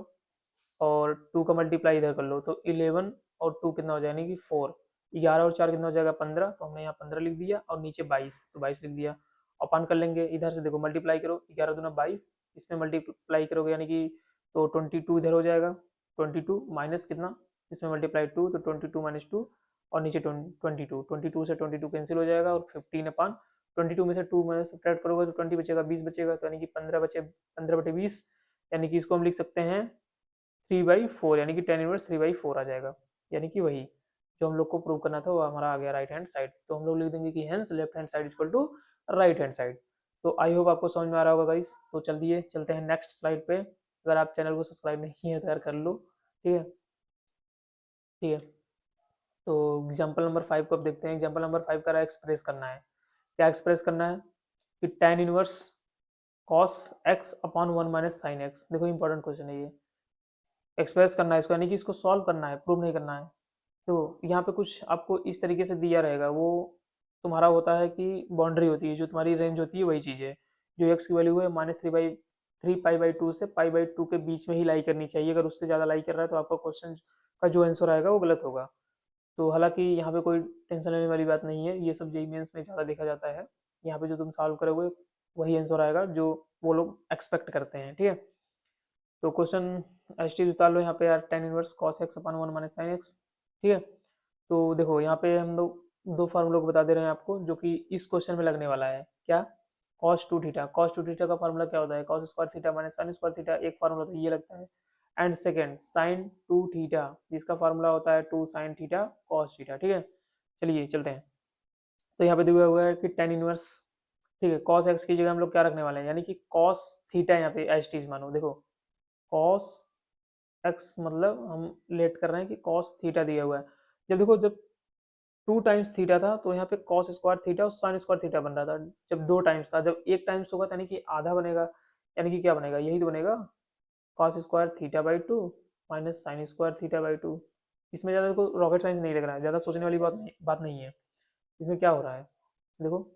और 2 का मल्टीप्लाई इधर कर लो, तो 11 और 2 कितना हो जाएगा कि 4। 11 और 4 कितना हो जाएगा 15, तो हमने यहाँ 15 लिख दिया और नीचे 22, तो 22 लिख दिया। अपान कर लेंगे इधर से, देखो मल्टीप्लाई करो, 11 दूना 22, इसमें मल्टीप्लाई करोगे यानी कि तो 22 इधर हो जाएगा। 22 माइनस कितना, इसमें मल्टीप्लाई 2, तो 22 माइनस 2 और नीचे 22, 22 से 22 कैंसिल हो जाएगा और 15 अपान 22 में से 2 में सब्ट्रैक्ट करोगे तो 20 बचेगा, 20 बचेगा, तो यानी कि 15 बचे, 15/20, यानी कि इसको हम लिख सकते हैं 3/4, यानी कि tan इनवर्स 3/4 आ जाएगा। यानी कि वही जो हम लोग को प्रूव करना था वो हमारा आ गया राइट हैंड साइड। तो हम लोग लिख देंगे कि hence left hand side equal to right hand side. तो आई होप आपको समझ में आ रहा होगा गाइस। तो चलिए चलते हैं नेक्स्ट स्लाइड पे। अगर आप चैनल को सब्सक्राइब नहीं है तो यार कर लो, ठीक है, ठीक है। तो एग्जाम्पल नंबर 5 को अब देखते हैं। एग्जाम्पल नंबर 5 का एक्सप्रेस करना है, क्या एक्सप्रेस करना है कि tan inverse cos x upon 1 minus sine x. देखो इंपॉर्टेंट क्वेश्चन है ये, एक्सप्रेस करना है इसको, यानी कि इसको सॉल्व करना है, प्रूव नहीं करना है। तो यहाँ पे कुछ आपको इस तरीके से दिया रहेगा, वो तुम्हारा होता है कि बाउंड्री होती है, जो तुम्हारी रेंज होती है वही चीज़ है। जो एक्स की वैल्यू है -3/3 पाई/2 से पाई/2 के बीच में ही लाई करनी चाहिए। अगर उससे ज़्यादा लाई कर रहा है तो आपका क्वेश्चन का जो आंसर आएगा वो गलत होगा। तो हालांकि यहाँ पे कोई टेंशन लेने वाली बात नहीं है, ये सब जेईई मेंस में ज़्यादा देखा जाता है। यहाँ पे जो तुम सॉल्व करोगे वही आंसर आएगा जो वो लोग एक्सपेक्ट करते हैं, ठीक है। तो क्वेश्चन एच टी उतार लो यहाँ पे यार, tan इनवर्स cos x अपन 1 माइनस साइन एक्स, ठीक है। तो देखो यहाँ पे हम लोग दो फार्मूला को बता दे रहे हैं आपको जो कि इस क्वेश्चन में लगने वाला है। क्या, cos 2 थीटा। cos 2 थीटा का फार्मूला क्या होता है, cos square theta minus sine square theta, एक फार्मूला तो ये लगता है। एंड सेकेंड sin 2 थीटा, जिसका फार्मूला होता है 2 sin थीटा cos थीटा, ठीक है। चलिए चलते हैं। तो यहाँ पे दिया हुआ है कि tan इनवर्स, ठीक है, cos x की जगह हम लोग क्या रखने वाले हैं, यानी कि cos थीटा यहाँ पे एच टी मानो। देखो cos x मतलब हम लेट कर रहे हैं कि cos थीटा दिया हुआ है। जब देखो, जब 2 टाइम्स थीटा था तो यहाँ पे cos स्क्वायर थीटा और sin स्क्वायर थीटा बन रहा था। जब 2 टाइम्स था, जब 1 टाइम्स होगा यानी कि आधा बनेगा, यानी कि क्या बनेगा, यही तो बनेगा, cos square थीटा/2 minus sin square थीटा/2। इसमें ज़्यादा देखो रॉकेट साइंस नहीं लग रहा है, ज़्यादा सोचने वाली बात नहीं है। इसमें क्या हो रहा है, देखो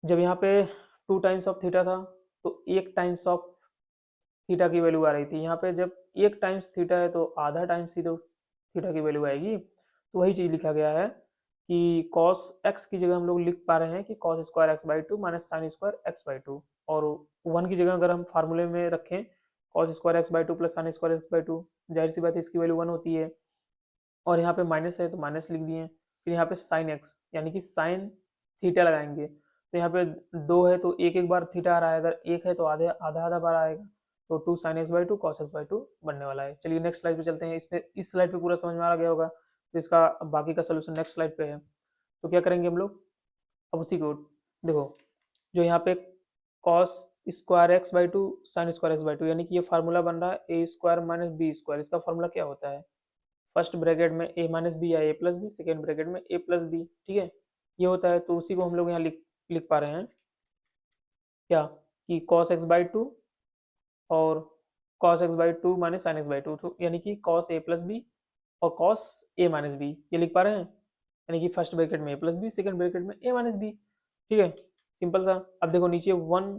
जब यहाँ पे 2 टाइम्स ऑफ थीटा था तो 1 टाइम्स ऑफ थीटा की वैल्यू आ रही थी। यहाँ पे जब 1 टाइम्स थीटा है तो आधा टाइम्स ही तो थीटा की वैल्यू आएगी। तो वही चीज़ लिखा गया है कि cos x की जगह हम लोग लिख पा रहे हैं कि cos स्क्वायर x/2 माइनस साइन स्क्वायर x/2, और 1 की जगह अगर हम फार्मूले में रखें cos square x/2 plus sine square x/2, जाहिर सी बात है इसकी वैल्यू 1 होती है। और यहाँ पे माइनस है तो माइनस लिख दिए। फिर यहाँ पे साइन एक्स यानी कि साइन थीटा लगाएंगे, तो यहाँ पे 2 है तो एक एक बार थीटा आ रहा है, अगर 1 है तो आधे आधा आधा बार आएगा। तो 2 sin x/2 cos x/2 बनने वाला है। चलिए नेक्स्ट स्लाइड पे चलते हैं। इसमें इस स्लाइड पे पूरा समझ में आ गया होगा, तो इसका बाकी का सोल्यूशन नेक्स्ट स्लाइड पे है। तो क्या करेंगे हम लोग, अब उसी को देखो, जो यहाँ पे cos square x/2 sine square x/2, यानी कि ये फार्मूला बन रहा है a square minus B square. इसका फार्मूला क्या होता है, फर्स्ट ब्रैकेट में ए माइनस बी या ए प्लस बी, सेकेंड ब्रैकेट में ए प्लस बी, ठीक है, ये होता है। तो उसी को हम लोग यहाँ लिख लिख पा रहे हैं क्या, कि cos x/2 और cos x/2 माइनस साइन x/2, तो यानी कि cos a प्लस बी और cos a माइनस बी, ये लिख पा रहे हैं। यानी कि फर्स्ट ब्रैकेट में a plus b, second bracket में a माइनस बी, ठीक है, सिंपल सा। अब देखो नीचे 1,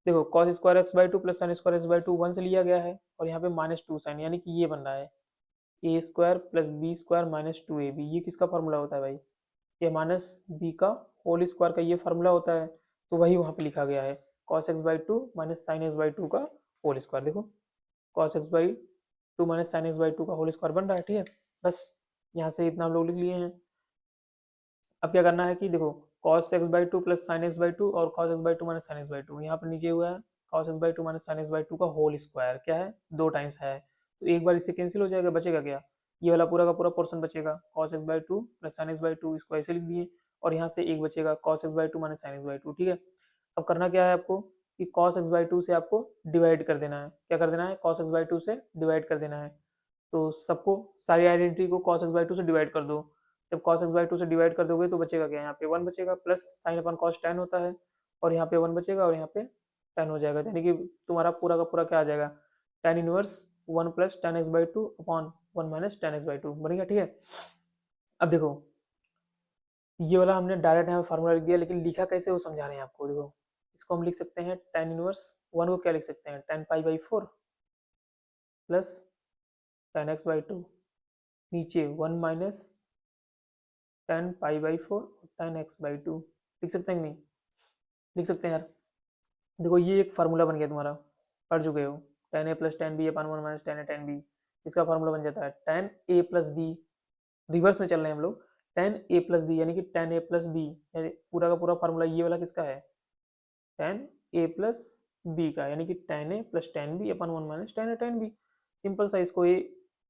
देखो cos square x/2 plus sine square x/2 1 से लिया गया है, और यहाँ पे -2 साइन, यानी कि ये बन रहा है a square plus b square minus 2ab। ये किसका फार्मूला होता है भाई, ए माइनस बी का होल स्क्वायर का ये फार्मूला होता है। तो वही वहाँ पे लिखा गया है, cos x/2 माइनस साइन x/2 का होल स्क्वायर। देखो cos x/2 माइनस साइन x/2 का होल स्क्वायर बन रहा है, ठीक है। बस यहाँ से इतना हम लोग लिख लिए हैं। अब क्या करना है कि देखो cos x/2 plus sign x/2 और cos x/2 माइनस साइन x/2, यहाँ पर नीचे हुआ है cos x/2 माइनस साइन x/2 का होल स्क्वायर, क्या है 2 टाइम्स है, तो एक बार इससे कैंसिल हो जाएगा, बचेगा क्या, ये वाला पूरा का पूरा पोर्शन बचेगा, cos x/2 plus sign x/2, इसको ऐसे लिख दिए, और यहाँ से एक बचेगा cos x/2 माइनस साइन x/2, ठीक है। अब करना क्या है आपको कि cos x/2 से आपको डिवाइड कर देना है। क्या कर देना है, cos x/2 से डिवाइड कर देना है। तो सबको, सारी आइडेंटिटी को cos x/2 से डिवाइड कर दो। जब cos x/2 से डिवाइड कर दोगे तो बचेगा क्या, यहाँ पे 1 बचेगा, प्लस साइन अपन cos tan होता है, और यहाँ पे 1 बचेगा और यहाँ पे tan हो जाएगा, यानी कि तुम्हारा पूरा का पूरा क्या आ जाएगा, tan inverse 1 plus tan x/2 upon 1 minus tan x/2 बनेगा, ठीक है। अब देखो ये वाला हमने डायरेक्ट यहाँ फार्मूला लिख दिया, लेकिन लिखा कैसे वो समझा रहे हैं आपको। देखो इसको हम लिख सकते हैं tan इनवर्स 1 को क्या लिख सकते हैं, tan pi by 4 plus tan x by 2, नीचे 1 माइनस tan पाई बाई 4 और tan x बाई 2। लिख सकते हैं कि नहीं, लिख सकते हैं यार। देखो ये एक फार्मूला बन गया तुम्हारा, पढ़ चुके हो, tan a plus tan b upon 1 minus tan a tan b। इसका फार्मूला बन जाता है tan a plus b, reverse में चल रहे हैं हम लोग, tan a प्लस बी यानी कि tan a प्लस बी, यानी पूरा का पूरा फार्मूला ये वाला किसका है, tan a प्लस बी का, यानी कि tan a plus tan b upon 1 minus tan a tan b। Simple सा, इसको ये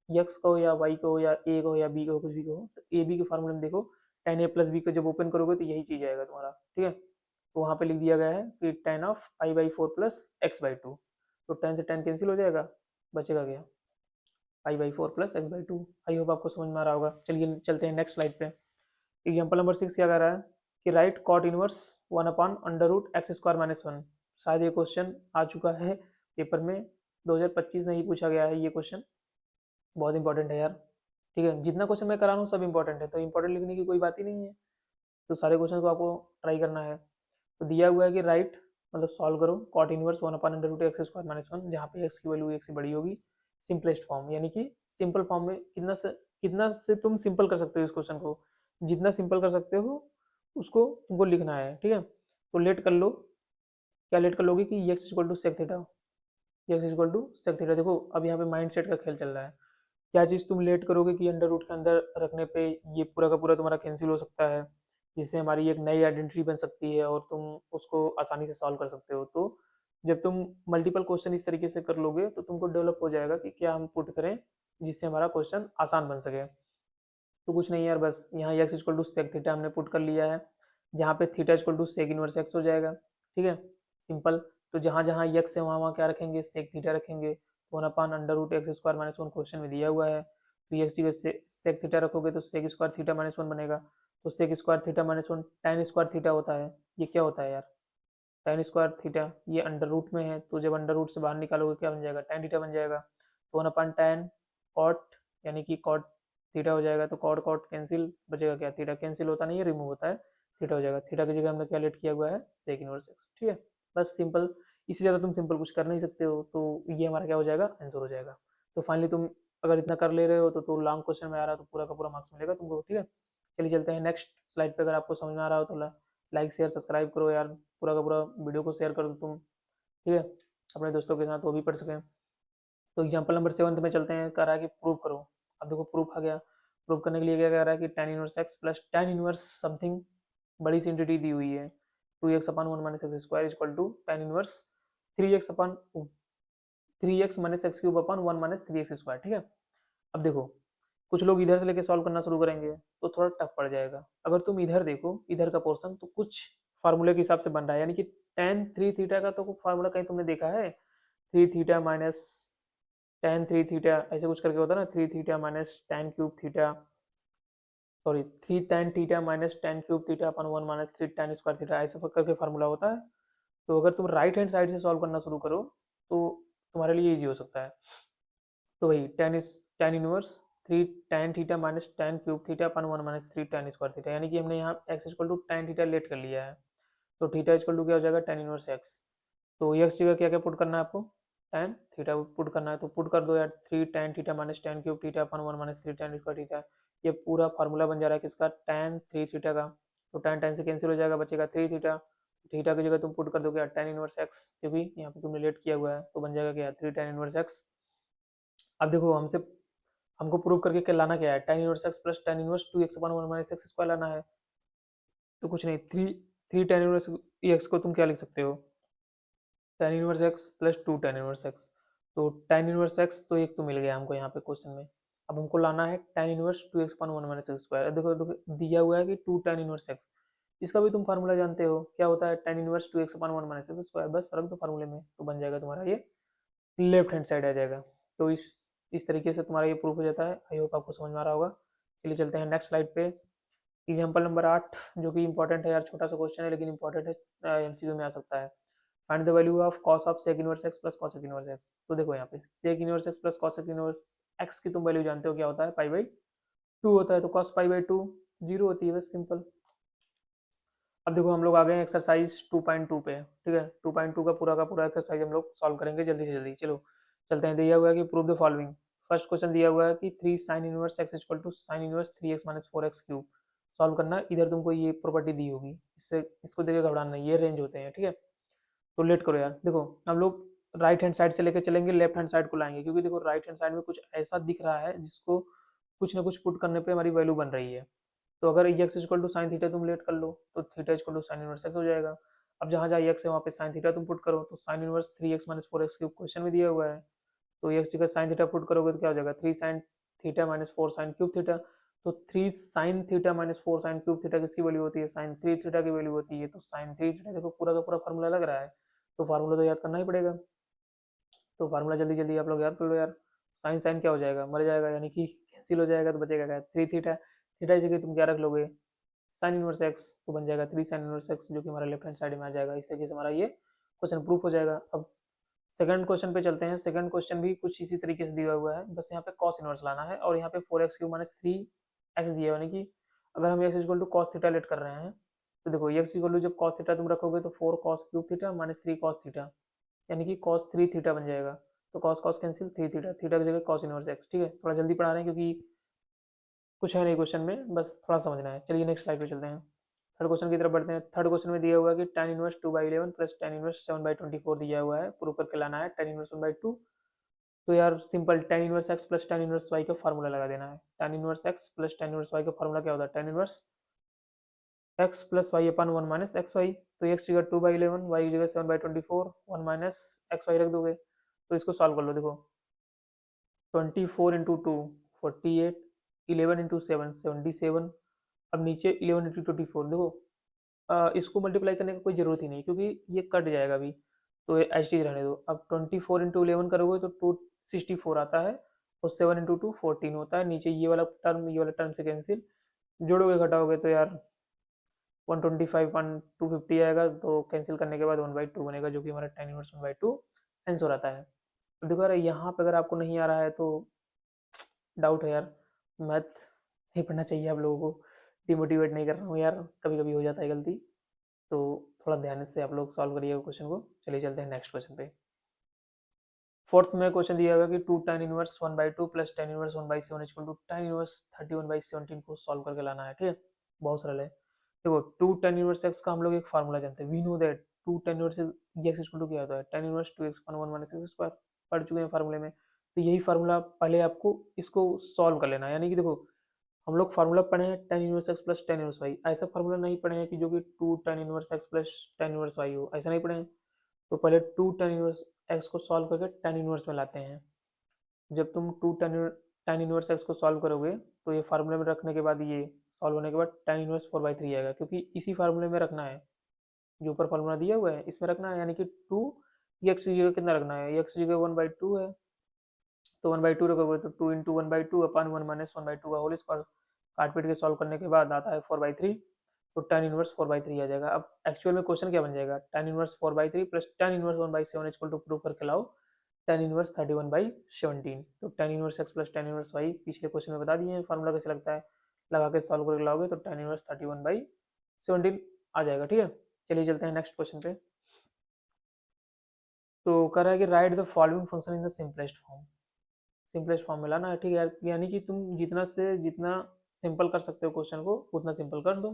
x को या y को या a को या b को कुछ भी कहो, तो ए बी के फार्मूले में देखो tan a प्लस बी को जब ओपन करोगे तो यही चीज आएगा तुम्हारा, ठीक है। तो वहां पे लिख दिया गया है कि tan of pi by 4 plus x by 2, तो tan से tan कैंसिल हो जाएगा, बचेगा क्या, pi by 4 plus x by 2। I hope आपको समझ में आ रहा होगा। चलिए चलते हैं नेक्स्ट स्लाइड पे। एग्जाम्पल नंबर 6 क्या कर रहा है कि right cot inverse 1 upon under root x square minus 1। शायद ये क्वेश्चन आ चुका है पेपर में, 2025 में ही पूछा गया है ये क्वेश्चन, बहुत इंपॉर्टेंट है यार। ठीक है, जितना क्वेश्चन मैं करा रहा हूँ सब इंपॉर्टेंट है, तो इंपॉर्टेंट लिखने की कोई बात ही नहीं है, तो सारे क्वेश्चन को आपको ट्राई करना है। तो दिया हुआ है कि राइट मतलब सॉल्व करो cot inverse 1 upon under root x square minus 1, जहाँ पे एक्स की वैल्यू एक से बड़ी होगी, सिंपलेस्ट फॉर्म, यानी कि सिंपल फॉर्म में कितना से तुम सिंपल कर सकते हो इस क्वेश्चन को, जितना सिंपल कर सकते हो उसको तुमको लिखना है, ठीक है। तो लेट कर लो, क्या लेट कर लोगे कि x equal to sec theta, x equal to sec theta. देखो अब यहाँ पे माइंड सेट का खेल चल रहा है, क्या चीज़ तुम लेट करोगे कि अंडर रूट के अंदर रखने पे ये पूरा का पूरा तुम्हारा कैंसिल हो सकता है, जिससे हमारी एक नई आइडेंटिटी बन सकती है और तुम उसको आसानी से सॉल्व कर सकते हो। तो जब तुम मल्टीपल क्वेश्चन इस तरीके से कर लोगे तो तुमको डेवलप हो जाएगा कि क्या हम पुट करें जिससे हमारा क्वेश्चन आसान बन सके। तो कुछ नहीं यार, बस यहाँ x equal to sec theta हमने पुट कर लिया है, जहाँ पे theta equal to sec inverse x हो जाएगा, ठीक है, सिंपल। तो जहाँ जहाँ एक्स है वहाँ वहाँ क्या रखेंगे, सेक थीटा रखेंगे। One upon under root x square minus 1 question में दिया हुआ है, तो एक्स की सेक थीटा रखोगे तो सेक स्क्वायर थीटा माइनस 1 बनेगा। तो sec square theta minus 1 tan square theta होता है, ये क्या होता है यार, tan स्क्वायर थीटा, ये अंडर रूट में है, तो जब अंडर रूट से बाहर निकालोगे क्या बन जाएगा, tan थीटा बन जाएगा। तो वन अपान tan कॉट, यानी कि कॉट थीटा हो जाएगा, तो कॉट कॉट कैंसिल, बचेगा क्या, थीटा कैंसिल होता नहीं है, रिमूव होता है, थीटा हो जाएगा। थीटा की जगह हमने क्या लेट किया हुआ है, सेक इनवर्स एक्स, ठीक है। बस सिंपल, इससे ज़्यादा तुम सिंपल कुछ कर नहीं सकते हो, तो ये हमारा क्या हो जाएगा, आंसर हो जाएगा। तो फाइनली तुम अगर इतना कर ले रहे हो तो लॉन्ग क्वेश्चन में आ रहा है तो पूरा का पूरा मार्क्स मिलेगा तुमको, ठीक है। चलिए चलते हैं नेक्स्ट स्लाइड पे। अगर आपको समझ में आ रहा हो तो लाइक शेयर सब्सक्राइब करो यार, पूरा का पूरा वीडियो को शेयर कर दो तुम, ठीक है, अपने दोस्तों के साथ, वो भी पढ़ सकें। तो एग्जाम्पल नंबर 7 में चलते हैं, कह रहा है कि प्रूव करो। अब देखो प्रूफ आ गया, प्रूव करने के लिए क्या कह रहा है कि tan inverse x plus tan inverse something, बड़ी सी इंटिटी दी हुई है, 2x upon 1 minus x square equal to tan inverse 3x upon 3x minus x cube upon 1 minus 3x square, ठीक है। अब देखो कुछ लोग इधर से लेके सॉल्व करना शुरू करेंगे तो थोड़ा टफ पड़ जाएगा। अगर तुम इधर देखो, इधर का पोर्शन तो कुछ फार्मूले के हिसाब से बन रहा है, यानी कि tan 3 थीटा का तो फार्मूला कहीं तुमने देखा है, 3 थीटा माइनस tan 3 थीटा, ऐसे कुछ करके होता है ना, 3 theta minus tan cube theta, sorry 3 tan theta minus tan cube theta upon 1 minus 3 tan square theta, ऐसे करके फार्मूला होता है। तो अगर तुम राइट हैंड साइड से सॉल्व करना शुरू करो तो तुम्हारे लिए इजी हो सकता है। तो वही tan inverse 3 tan theta minus tan cube theta upon 1 minus 3 tan square theta, यानी कि हमने यहाँ x equal to tan theta let कर लिया है, तो थीटा इक्वल टू क्या हो जाएगा, tan इनवर्स x। तो x जगह क्या क्या पुट करना है आपको, tan थीटा पुट करना है, तो पुट कर दो यार, 3 tan theta minus tan cube theta upon 1 minus 3 tan square theta. ये पूरा फार्मूला बन जा रहा है किसका, tan 3 थीटा का। तो tan tan से कैंसिल हो जाएगा, बचेगा 3 थीटा। थीटा की जगह तुम पुट कर दो क्या, tan इनवर्स x, क्योंकि यहाँ पे तुमने लेट किया हुआ है, तो बन जाएगा क्या, 3 tan इनवर्स x। अब देखो हमसे, हमको प्रूव करके क्या लाना, क्या है, tan inverse x plus tan inverse 2x upon 1 minus x square लाना है। तो कुछ नहीं, 3 tan इनवर्स x को तुम क्या लिख सकते हो, tan inverse x plus 2 tan inverse x। तो tan इनवर्स x तो एक तो मिल गया हमको यहाँ पे क्वेश्चन में। अब हमको लाना है tan inverse 2x upon 1 minus x square. देखो देखो दिया हुआ है कि 2 tan इनवर्स x, इसका भी तुम फार्मूला जानते हो, क्या होता है, tan inverse 2x upon 1 minus x square, बस रख दो फार्मूले में, तो बन जाएगा तुम्हारा ये लेफ्ट हैंड साइड आ जाएगा। तो इस तरीके से तुम्हारा ये प्रूफ हो जाता है। आई होप आपको समझ में आ रहा होगा। चलिए चलते हैं नेक्स्ट स्लाइड पे। एग्जाम्पल नंबर 8 जो कि इंपॉर्टेंट है यार, छोटा सा क्वेश्चन है लेकिन इंपॉर्टेंट है, एमसीक्यू में आ सकता है। Find the value of cos of sec inverse x plus cosec inverse x. तो देखो यहाँ पे sec inverse x plus cosec inverse x की तुम वैल्यू जानते हो क्या होता है, पाई बाई 2 होता है, तो कॉस पाई बाई 2 जीरो होती है, बस सिंपल। अब देखो हम लोग आ गए हैं एक्सरसाइज 2.2 पे, ठीक है। 2.2 का पूरा एक्सरसाइज हम लोग सॉल्व करेंगे जल्दी से जल्दी। चलो चलते हैं। दिया हुआ है कि prove the following. First question दिया हुआ है कि 3 sine inverse x equal to sine inverse 3x minus 4x cube solve करना। इधर तुमको ये प्रॉपर्टी दी होगी, इस पे इसको देखे घबराना नहीं, ये रेंज होते हैं, ठीक है। तो लेट करो यार। देखो हम लोग राइट हैंड साइड से लेकर चलेंगे, लेफ्ट हैंड साइड को लाएंगे, क्योंकि देखो राइट हैंड साइड में कुछ ऐसा दिख रहा है जिसको कुछ ना कुछ पुट करने पे हमारी वैल्यू बन रही है। तो अगर x equal to sine theta तुम लेट कर लो तो theta equal to sine inverse x हो जाएगा। अब जहाँ जहाँ एक्स है वहाँ पे साइन थीटा तुम पुट करो, तो sine inverse 3x minus 4x cube question में दिया हुआ है। तो एक्स जगह साइन थीटा पुट करोगे तो क्या हो जाएगा, 3 sine theta minus 4 sine cube theta. तो 3 sine theta minus 4 sine cube theta किसकी वैल्यू होती है, साइन 3 थीटा की वैल्यू होती है। तो साइन 3 थीटा देखो पूरा का पूरा फार्मूला लग रहा है, तो फार्मूला तो याद करना ही पड़ेगा। तो फार्मूला जल्दी जल्दी आप लोग याद कर लो यार। साइन साइन क्या हो जाएगा, मर जाएगा, यानी कि कैंसिल हो जाएगा, तो बचेगा क्या, 3 थीटा। थीटा की जगह तुम क्या रख लोगे, साइन इनवर्स एक्स, तो बन जाएगा 3 साइन इनवर्स एक्स, जो कि हमारा लेफ्ट हैंड साइड में आ जाएगा। इस तरीके से हमारा ये क्वेश्चन प्रूफ हो जाएगा। अब सेकंड क्वेश्चन पे चलते हैं। सेकंड क्वेश्चन भी कुछ इसी तरीके से दिया हुआ है, बस यहाँ पे कॉस इनवर्स लाना है, और यहाँ पे 4x क्यूब माइनस 3x दिया है, यानी कि अगर हम x equal to cos theta let कर रहे हैं, तो देखो x इक्वल टू जब कॉस थीटा तुम रखोगे तो 4 cos cube theta minus 3 cos theta, यानी कि कॉस 3 थीटा बन जाएगा। तो cos cos cancel, 3 theta, theta की जगह कॉस इनवर्स एक्स, ठीक है। थोड़ा जल्दी पढ़ा रहे हैं क्योंकि कुछ है नहीं क्वेश्चन में, बस थोड़ा समझना है। चलिए नेक्स्ट स्लाइड पे चलते हैं। थर्ड क्वेश्चन की तरफ बढ़ते हैं। थर्ड क्वेश्चन में दिया हुआ है कि tan inverse 2/11 plus tan inverse 7/24 दिया हुआ है, प्रूव करके लाना है tan इनवर्स 1/2। तो यार simple tan inverse x plus tan inverse y का फार्मूला लगा देना है। tan inverse x plus tan inverse y का फार्मूला क्या होता है, tan inverse x plus y upon 1 minus x Y. तो x की जगह 2/11, y की जगह 7/24, 1 माइनस एक्स वाई रख दोगे, तो इसको सॉल्व कर लो। देखो 24 इंटू टू 48, 11 इंटू 7 77। अब नीचे 11 इंटू 24, देखो इसको मल्टीप्लाई करने की कोई जरूरत ही नहीं, क्योंकि ये कट जाएगा अभी, तो ये एच रहने दो। अब 24 इंटू 11 करोगे तो 264 आता है, और 7 इंटू 2 14 होता है। नीचे ये वाला टर्म से कैंसिल, जोड़ोगे घटाओगे तो यार 125 250 आएगा, तो कैंसिल करने के बाद 1/2 बनेगा, जो कि हमारा tan इनवर्स 1/2 आंसर आता है। अब देखो यार यहाँ पे अगर आपको नहीं आ रहा है तो डाउट है यार, मैथ नहीं पढ़ना चाहिए आप लोगों को। डिमोटिवेट नहीं कर रहा हूँ यार, कभी कभी हो जाता है गलती, तो थोड़ा ध्यान से आप लोग सॉल्व करिएगा क्वेश्चन को। चलिए चलते हैं नेक्स्ट क्वेश्चन पे। फोर्थ में क्वेश्चन दिया हुआ है कि 2 tan inverse 1/2 plus tan inverse 1/7 equal to tan inverse 31/17 को सॉल्व करके लाना है, ठीक है। बहुत सरल है। देखो 2 tan इनवर्स x का हम लोग एक फार्मूला जानते हैं, we know that 2 tan inverse x equal to क्या होता है, tan inverse 2x 1 minus x square, पढ़ चुके हैं फार्मूले में। तो यही फार्मूला पहले आपको इसको सॉल्व कर लेना है, यानी कि देखो हम लोग फार्मूला पढ़े हैं tan inverse x plus tan inverse y, ऐसा फार्मूला नहीं पढ़े हैं कि जो कि 2 tan inverse x plus tan inverse y हो, ऐसा नहीं पढ़े हैं। तो पहले 2 tan इनवर्स x को सॉल्व करके tan इनवर्स में लाते हैं। जब तुम 2 tan इनवर्स x को सॉल्व करोगे तो ये फार्मूले में रखने के बाद, ये सॉल्व होने के बाद tan इनवर्स 4/3 आएगा, क्योंकि इसी फार्मूले में रखना है, जो ऊपर फार्मूला दिया हुआ है इसमें रखना है। यानी कि 2 एक्स की जगह कितना रखना है, एक्स की जगह 1/2 है, तो 1/2 रखोगे तो 2 इंटू 1/2 अपन 1 - 1/2 का होल स्क्वायर, काट पीट के सॉल्व करने के बाद आता है 4/3, तो tan इनवर्स 4/3 आ जाएगा। अब एक्चुअल में क्वेश्चन क्या बन जाएगा, tan inverse 4/3 plus tan inverse 1/7 equal to prove करके लाओ tan इनवर्स 31/17। तो tan inverse x plus tan inverse y पिछले क्वेश्चन में बता दिए हैं फार्मूला कैसे लगता है, लगा के सॉल्व करके लाओगे तो tan इनवर्स 31/17 आ जाएगा, ठीक है। चलिए चलते हैं नेक्स्ट क्वेश्चन पे। तो कह रहा है कि right the following function in the simplest form. Simplest form में लाना है, ठीक है यार, यानी कि तुम जितना से जितना सिंपल कर सकते हो क्वेश्चन को उतना सिंपल कर दो।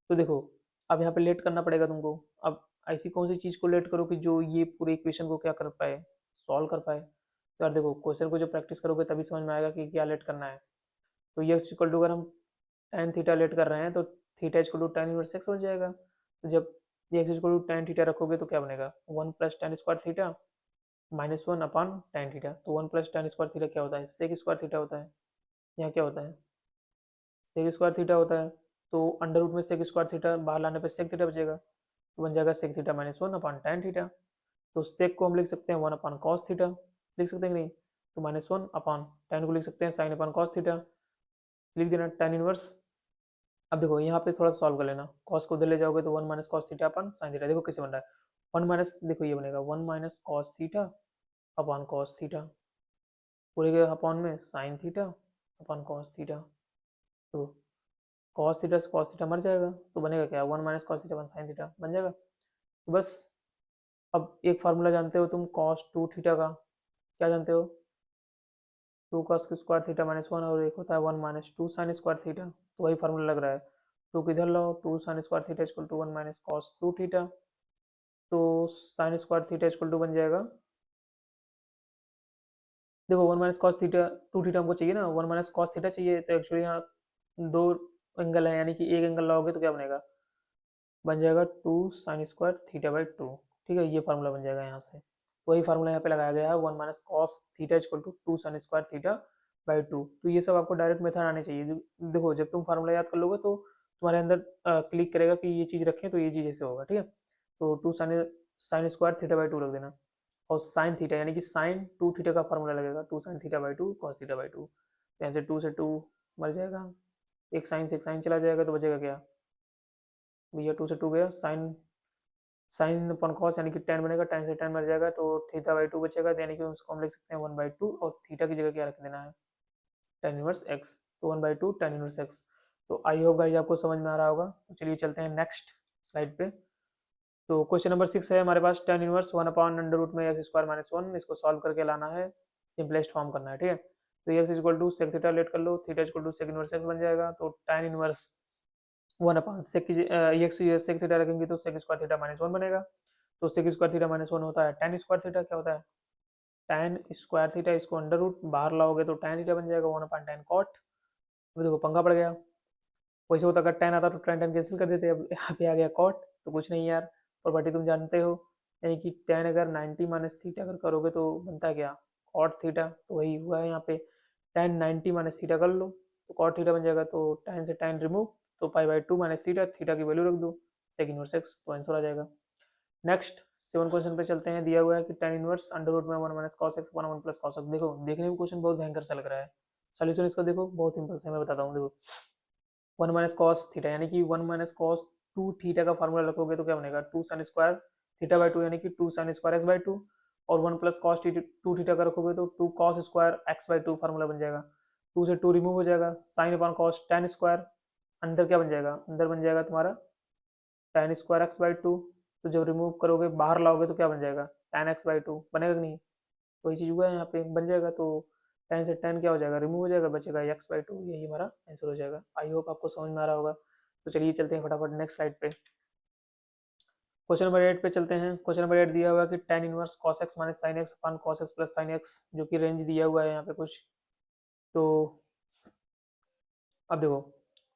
तो देखो अब यहाँ पे लेट करना पड़ेगा तुमको। अब ऐसी कौन सी चीज़ को लेट करो कि जो ये पूरे इक्वेशन को क्या कर पाए, सॉल्व कर पाए। तो यार देखो क्वेश्चन को जब प्रैक्टिस करोगे तभी समझ में आएगा कि क्या लेट करना है। तो ये इक्वल टू अगर हम tan थीटा लेट कर रहे हैं तो theta equal to tan inverse x हो जाएगा। तो जब ये x equal to tan theta रखोगे तो क्या बनेगा, 1 plus tan square theta minus 1 upon tan theta. तो 1 प्लस tan स्क्वायर थीटा क्या होता है, सेक स्क्वायर थीटा होता है। यहाँ क्या होता है, सेक स्क्वायर थीटा होता है। तो अंडर रूट में सेक स्क्वायर थीटा बाहर लाने पर सेक थीटा बचेगा, तो बन जाएगा sec theta minus 1 upon tan theta. तो सेक को हम लिख सकते हैं 1 अपॉन कॉस थीटा, लिख सकते हैं कि नहीं, तो -1 अपॉन tan को लिख सकते हैं साइन अपॉन कॉस थीटा, लिख देना tan इनवर्स। अब देखो यहाँ पे थोड़ा सॉल्व कर लेना, कॉस को उधर ले जाओगे तो 1 minus cos theta upon sine theta. देखो कैसे बन रहा है, 1 माइनस, देखो ये बनेगा 1 minus cos theta upon cos theta, पूरे के अपॉन में sine theta upon cos theta. तो कॉस थीटा से कॉस थीटा मर जाएगा, तो बनेगा क्या, 1 minus cos theta 1 sine theta बन जाएगा। तो बस अब एक फार्मूला जानते हो तुम कॉस 2 थीटा का, क्या जानते हो, 2 कॉस स्क्वायर थीटा माइनस 1, और एक होता है 1 माइनस 2 साइन स्क्वायर थीटा, तो वही फार्मूला लग रहा है। 2 किधर लाओ, 2 sine square theta equal to 1 minus cos 2 theta, तो sine square theta equal to बन जाएगा, देखो 1 माइनस कॉस थीटा 2 थीटा हमको चाहिए ना, 1 माइनस कॉस थीटा चाहिए, तो एक्चुअली यहाँ दो एंगल है, यानी कि एक एंगल लाओगे तो क्या बनेगा, बन जाएगा 2 साइन स्क्वायर थीटा बाई 2। ठीक है, ये फार्मूला बन जाएगा यहाँ से, वही फार्मूला यहाँ पे लगाया गया है, 1 minus cos theta equal to 2 sine square theta by 2। तो ये सब आपको डायरेक्ट मेथड आने चाहिए। देखो जब तुम फार्मूला याद कर लोगे तो तुम्हारे अंदर क्लिक करेगा कि ये चीज़ रखें तो ये चीज़ ऐसे होगा। ठीक है, तो 2 sine sine square theta by 2 रख देना, और साइन थीटा यानी कि साइन 2 थीटा का फार्मूला लगेगा, 2 sine theta by 2 cos theta by 2। यहाँ से 2 मर जाएगा, एक साइन से एक साइन चला जाएगा, तो बचेगा क्या भैया, 2 से 2 गया, साइन साइन अपन कॉस यानी कि टेन बनेगा, टेन से टेन मर जाएगा, तो थीटा बाई 2 बचेगा, तो यानी कि उसको हम लिख सकते हैं 1/2, और थीटा की जगह क्या रख देना है, टेन इनवर्स एक्स, तो 1/2 टेन इनवर्स एक्स। तो आई होप गाइस आपको समझ में आ रहा होगा। तो चलिए चलते हैं नेक्स्ट स्लाइड पे। तो क्वेश्चन नंबर 6 है हमारे पास, टेन इनवर्स 1/√, में एक्स स्क्वायर माइनस 1, इसको सॉल्व करके लाना है, सिंपलेस्ट फॉर्म करना है। ठीक है, तो x equal to sec theta let कर लो, theta equal to sec inverse x बन जाएगा, तो टेन इनवर्स 1/सेक की एक्स सेक थीटा रखेंगे तो सेक स्क्वायर थीटा माइनस 1 बनेगा, तो सेक स्क्वायर थीटा माइनस 1 होता है टेन स्क्वायर थीटा, क्या होता है टेन स्क्वायर थीटा, इसको अंडर रूट बाहर लाओगे तो टेन थीटा बन जाएगा, 1/tan कॉट। अभी देखो पंगा पड़ गया, वैसे होता अगर टेन आता तो टेन टेन कैंसिल कर देते, अब यहाँ पे आ गया कॉट, तो कुछ नहीं यार, प्रॉपर्टी तुम जानते हो, यानी कि टेन अगर 90 माइनस थीटा अगर करोगे तो बनता है क्या, कॉट थीटा, तो वही हुआ है यहाँ पे, टेन 90 माइनस थीटा कर लो तो कॉट थीटा बन जाएगा, तो टेन से टेन रिमूव, तो पाई/2 माइनस थीटा, थीटा की वैल्यू रख दो, सेक इनवर्स एक्स, तो आंसर आ जाएगा। नेक्स्ट 7 क्वेश्चन पे चलते हैं, दिया हुआ है कि टेन इनवर्स अंडर रूट में 1 minus cos x upon 1 plus cos x. देखो देखने में क्वेश्चन बहुत भयंकर सा लग रहा है, सोल्यूशन इसका देखो बहुत सिंपल सा है, मैं बताता हूँ। देखो 1 माइनस कॉस थीटा यानी कि 1 माइनस कॉस 2 थीटा का फार्मूला रखोगे तो क्या बनेगा, 2 साइन स्क्वायर थीटा बाई 2 यानी कि 2 साइन स्क्वायर एक्स बाई 2, और 1 प्लस कॉस 2 थीटा का रखोगे तो 2 cos square x by 2 formula बन जाएगा, 2 से 2 रिमूव हो जाएगा, sine upon cos tan square, अंदर क्या बन जाएगा, अंदर बन जाएगा तुम्हारा टेन स्क्वायर एक्स बाई 2, तो जब रिमूव करोगे बाहर लाओगे तो क्या बन जाएगा, टेन एक्स बाई 2 बनेगा कि नहीं, वही चीज़ हुआ है यहाँ पे बन जाएगा, तो टेन से टेन क्या हो जाएगा, रिमूव हो जाएगा, बचेगा एक्स बाई 2, यही हमारा आंसर हो जाएगा। आई होप आपको समझ में आ रहा होगा। तो चलिए चलते हैं फटाफट नेक्स्ट स्लाइड पे, क्वेश्चन नंबर 8 पे चलते हैं। क्वेश्चन नंबर 8 दिया हुआ है कि tan inverse cos x minus sine x upon cos x plus sine x, जो कि रेंज दिया हुआ है यहाँ पे कुछ। तो अब देखो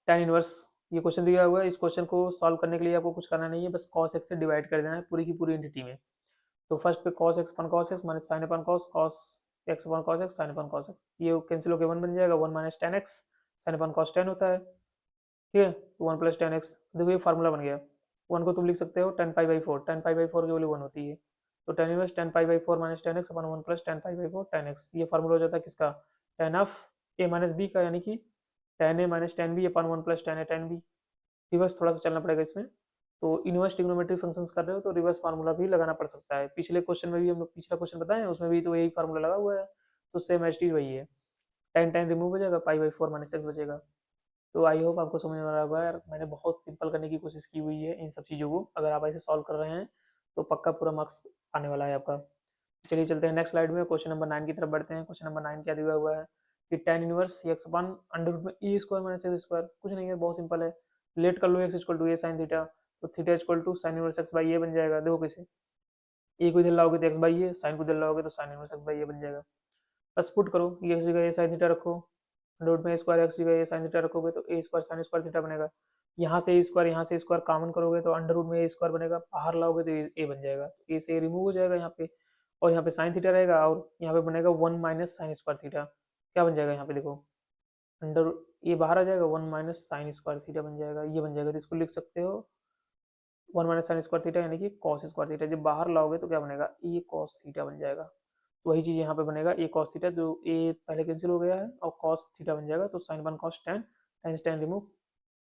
टेन इनवर्स, ये क्वेश्चन दिया हुआ है, इस क्वेश्चन को सॉल्व करने के लिए आपको कुछ करना नहीं है, बस कॉस एक्स से डिवाइड कर देना है पूरी की पूरी एंटिटी में। तो फर्स्ट पे cos x upon cos x minus sine upon cos, cos x upon cos x, sine upon cos x, ये कैंसिल होकर वन बन जाएगा, one minus tan x, sine upon cos tan होता है। ठीक है, तो वन प्लस टेन एक्स, देखो ये फार्मूला बन गया, वन को तुम लिख सकते हो tan pi by four, tan pi by four की वैल्यू वन होती है, तो tan inverse tan pi by four minus tan x upon one plus tan pi by four tan x, ये फार्मूला हो जाता है किसका, tan of a minus b का, यानी कि tan a minus tan b upon one plus tan a tan b. Reverse थोड़ा सा चलना पड़ेगा इसमें, तो इनवर्स ट्रिग्नोमेट्री फंक्शंस कर रहे हो तो रिवर्स फार्मूला भी लगाना पड़ सकता है। पिछले क्वेश्चन में भी हम लोग पिछला क्वेश्चन बताएं उसमें भी तो यही फार्मूला लगा हुआ है, तो सेम एज टी वही है, टेन टेन रिमूव हो जाएगा, पाई बाई फोर माइनस एक्स बचेगा। तो आई होप आपको समझ में आ रहा होगा यार, मैंने बहुत सिंपल करने की कोशिश की हुई है इन सब चीज़ों को, अगर आप ऐसे सॉल्व कर रहे हैं तो पक्का पूरा मार्क्स आने वाला है आपका। चलिए चलते हैं नेक्स्ट स्लाइड में, क्वेश्चन नंबर 9 की तरफ बढ़ते हैं। क्वेश्चन नंबर 9 क्या दिया हुआ है कि tan inverse x upon under root में a square minus x square, कुछ नहीं है बहुत सिंपल है, लेट कर लो x equal to a sine theta, तो theta equal to sine inverse x by a बन जाएगा। देखो कैसे, ए को इधर लाओगे तो एक्स बाई ए, साइन को इधर लाओगे तो sine inverse x by a बन जाएगा, बस पुट करो, ये एक्स जगह ए साइन थीटा रखो, रूट में स्क्वायर एक्स जगह ए साइन थीटा रखोगे तो ए स्क्वायर साइन स्क्वायर थीटा बनेगा, यहाँ से ए स्क्वायर यहाँ से स्क्वायर कॉमन करोगे तो अंडर रूट में ए स्क्वायर बनेगा, बाहर लाओगे तो ए बन जाएगा, ए से रिमूव हो जाएगा यहाँ पे, और यहाँ पे साइन थीटा रहेगा, और यहाँ पे बनेगा one minus sine square theta, क्या बन जाएगा यहाँ पे देखो, अंडर ये बाहर आ जाएगा, one minus sine square theta बन जाएगा, ये बन जाएगा, तो इसको लिख सकते हो one minus sine square theta यानी कि कॉस स्क्वायर थीटा, जब बाहर लाओगे तो क्या बनेगा, ए कॉस थीटा बन जाएगा, तो वही चीज़ यहाँ पे बनेगा, ए कॉस थीटा, जो ए पहले कैंसिल हो गया है और कॉस थीटा बन जाएगा, तो sine one cos tan, ten ten remove,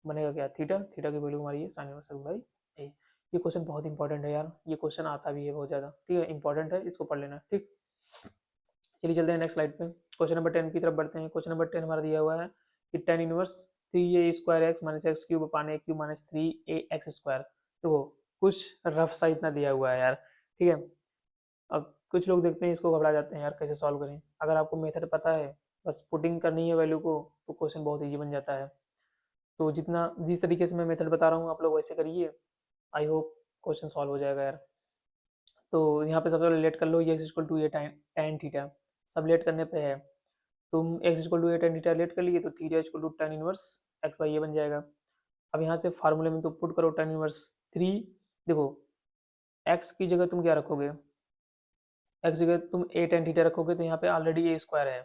बनेगा क्या, थीटा, थीटा की वैल्यू हमारी है साइन इनवर्स एक्स बाई ए। ये क्वेश्चन बहुत इंपॉर्टेंट है यार, ये क्वेश्चन आता भी है बहुत ज़्यादा, ठीक है, इंपॉर्टेंट है, इसको पढ़ लेना ठीक। चलिए चलते हैं नेक्स्ट स्लाइड पे, क्वेश्चन नंबर 10 की तरफ बढ़ते हैं। क्वेश्चन नंबर 10 हमारा दिया हुआ है कि tan inverse 3a² minus x cube upon a cube minus 3ax²। देखो कुछ रफ सा इतना दिया हुआ है यार, ठीक है। अब कुछ लोग देखते हैं इसको घबरा जाते हैं यार कैसे सॉल्व करें। अगर आपको मेथड पता है, बस पुटिंग करनी है वैल्यू को, तो क्वेश्चन बहुत ईजी बन जाता है। तो जिस तरीके से मैं मेथड बता रहा हूँ आप लोग वैसे करिए, आई होप क्वेश्चन सॉल्व हो जाएगा यार। तो यहाँ पे सबसे पहले लेट कर लो, ये एक्स इक्वल टू ये tan थीटा, सब लेट करने पे है। तुम एक्स इक्वल टू ये tan थीटा लेट कर लिए तो theta equal to tan inverse x by ये बन जाएगा। अब यहाँ से फार्मूले में तो पुट करो tan इनवर्स 3। देखो एक्स की जगह तुम क्या रखोगे, एक्स जगह तुम ए tan थीटा रखोगे तो यहाँ पे ऑलरेडी a² है,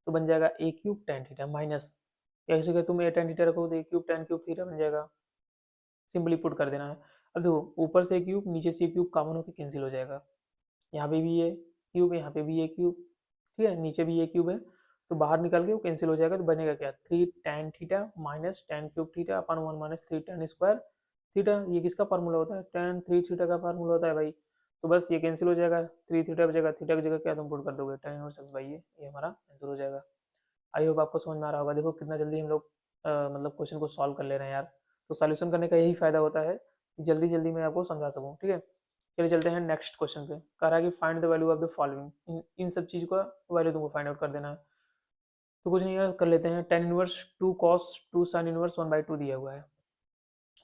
तो बन जाएगा a cube tan theta minus x जगह तुम a tan थीटा रखोगे तो a cube tan cube theta बन जाएगा। सिंपली पुट कर देना है। अब देखो ऊपर से क्यूब नीचे से क्यूब कॉमन होकर कैंसिल हो जाएगा, यहाँ पे भी ये क्यूब है, यहाँ पे भी ये क्यूब, ठीक है, नीचे भी ये क्यूब है, तो बाहर निकल के वो कैंसिल हो जाएगा। तो बनेगा क्या, 3 tan theta minus tan cube theta upon 1 minus 3 tan square theta. ये किसका फार्मूला होता है, tan 3 थीटा का फार्मूला होता है भाई। तो बस ये कैंसिल हो जाएगा, 3 थीटा बचेगा, थीटा की जगह क्या तुम पुट कर दोगे, tan इनवर्स एक्स बाई ये हमारा आंसर हो जाएगा। आई होप आपको समझ में आ रहा होगा। देखो कितना जल्दी हम लोग मतलब क्वेश्चन को सॉल्व कर ले रहे हैं यार। तो सॉल्यूशन करने का यही फायदा होता है कि जल्दी जल्दी मैं आपको समझा सकूँ, ठीक है। चलिए चलते हैं नेक्स्ट क्वेश्चन पे। कह रहा है कि find the value of the following, इन सब चीज़ का वैल्यू तुमको फाइंड आउट कर देना है। तो कुछ नहीं है, कर लेते हैं। tan inverse 2 cos 2 sin inverse 1/2 दिया हुआ है,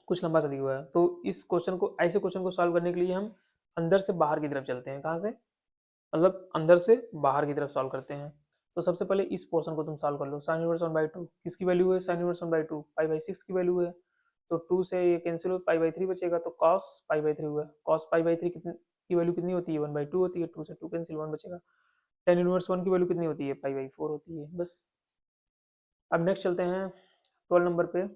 कुछ लंबा सा दिया हुआ है। तो इस क्वेश्चन को, ऐसे क्वेश्चन को सॉल्व करने के लिए हम अंदर से बाहर की तरफ चलते हैं। कहाँ से, मतलब अंदर से बाहर की तरफ सॉल्व करते हैं। तो सबसे पहले इस पोर्शन को तुम सॉल्व कर लो। साइन इनवर्स 1/2 किसकी वैल्यू है, साइन इनवर्स 1/2 पाई/6 की वैल्यू है। तो 2 से ये कैंसिल हो, पाई/3 बचेगा, तो cos पाई/3 हुआ। cos पाई/3 की वैल्यू कितनी होती है, 1/2 होती है। 2 से 2 कैंसिल, 1 बचेगा। tan इनवर्स 1 की वैल्यू कितनी होती है, पाई/4 होती है। बस अब नेक्स्ट चलते हैं 12 नंबर पे।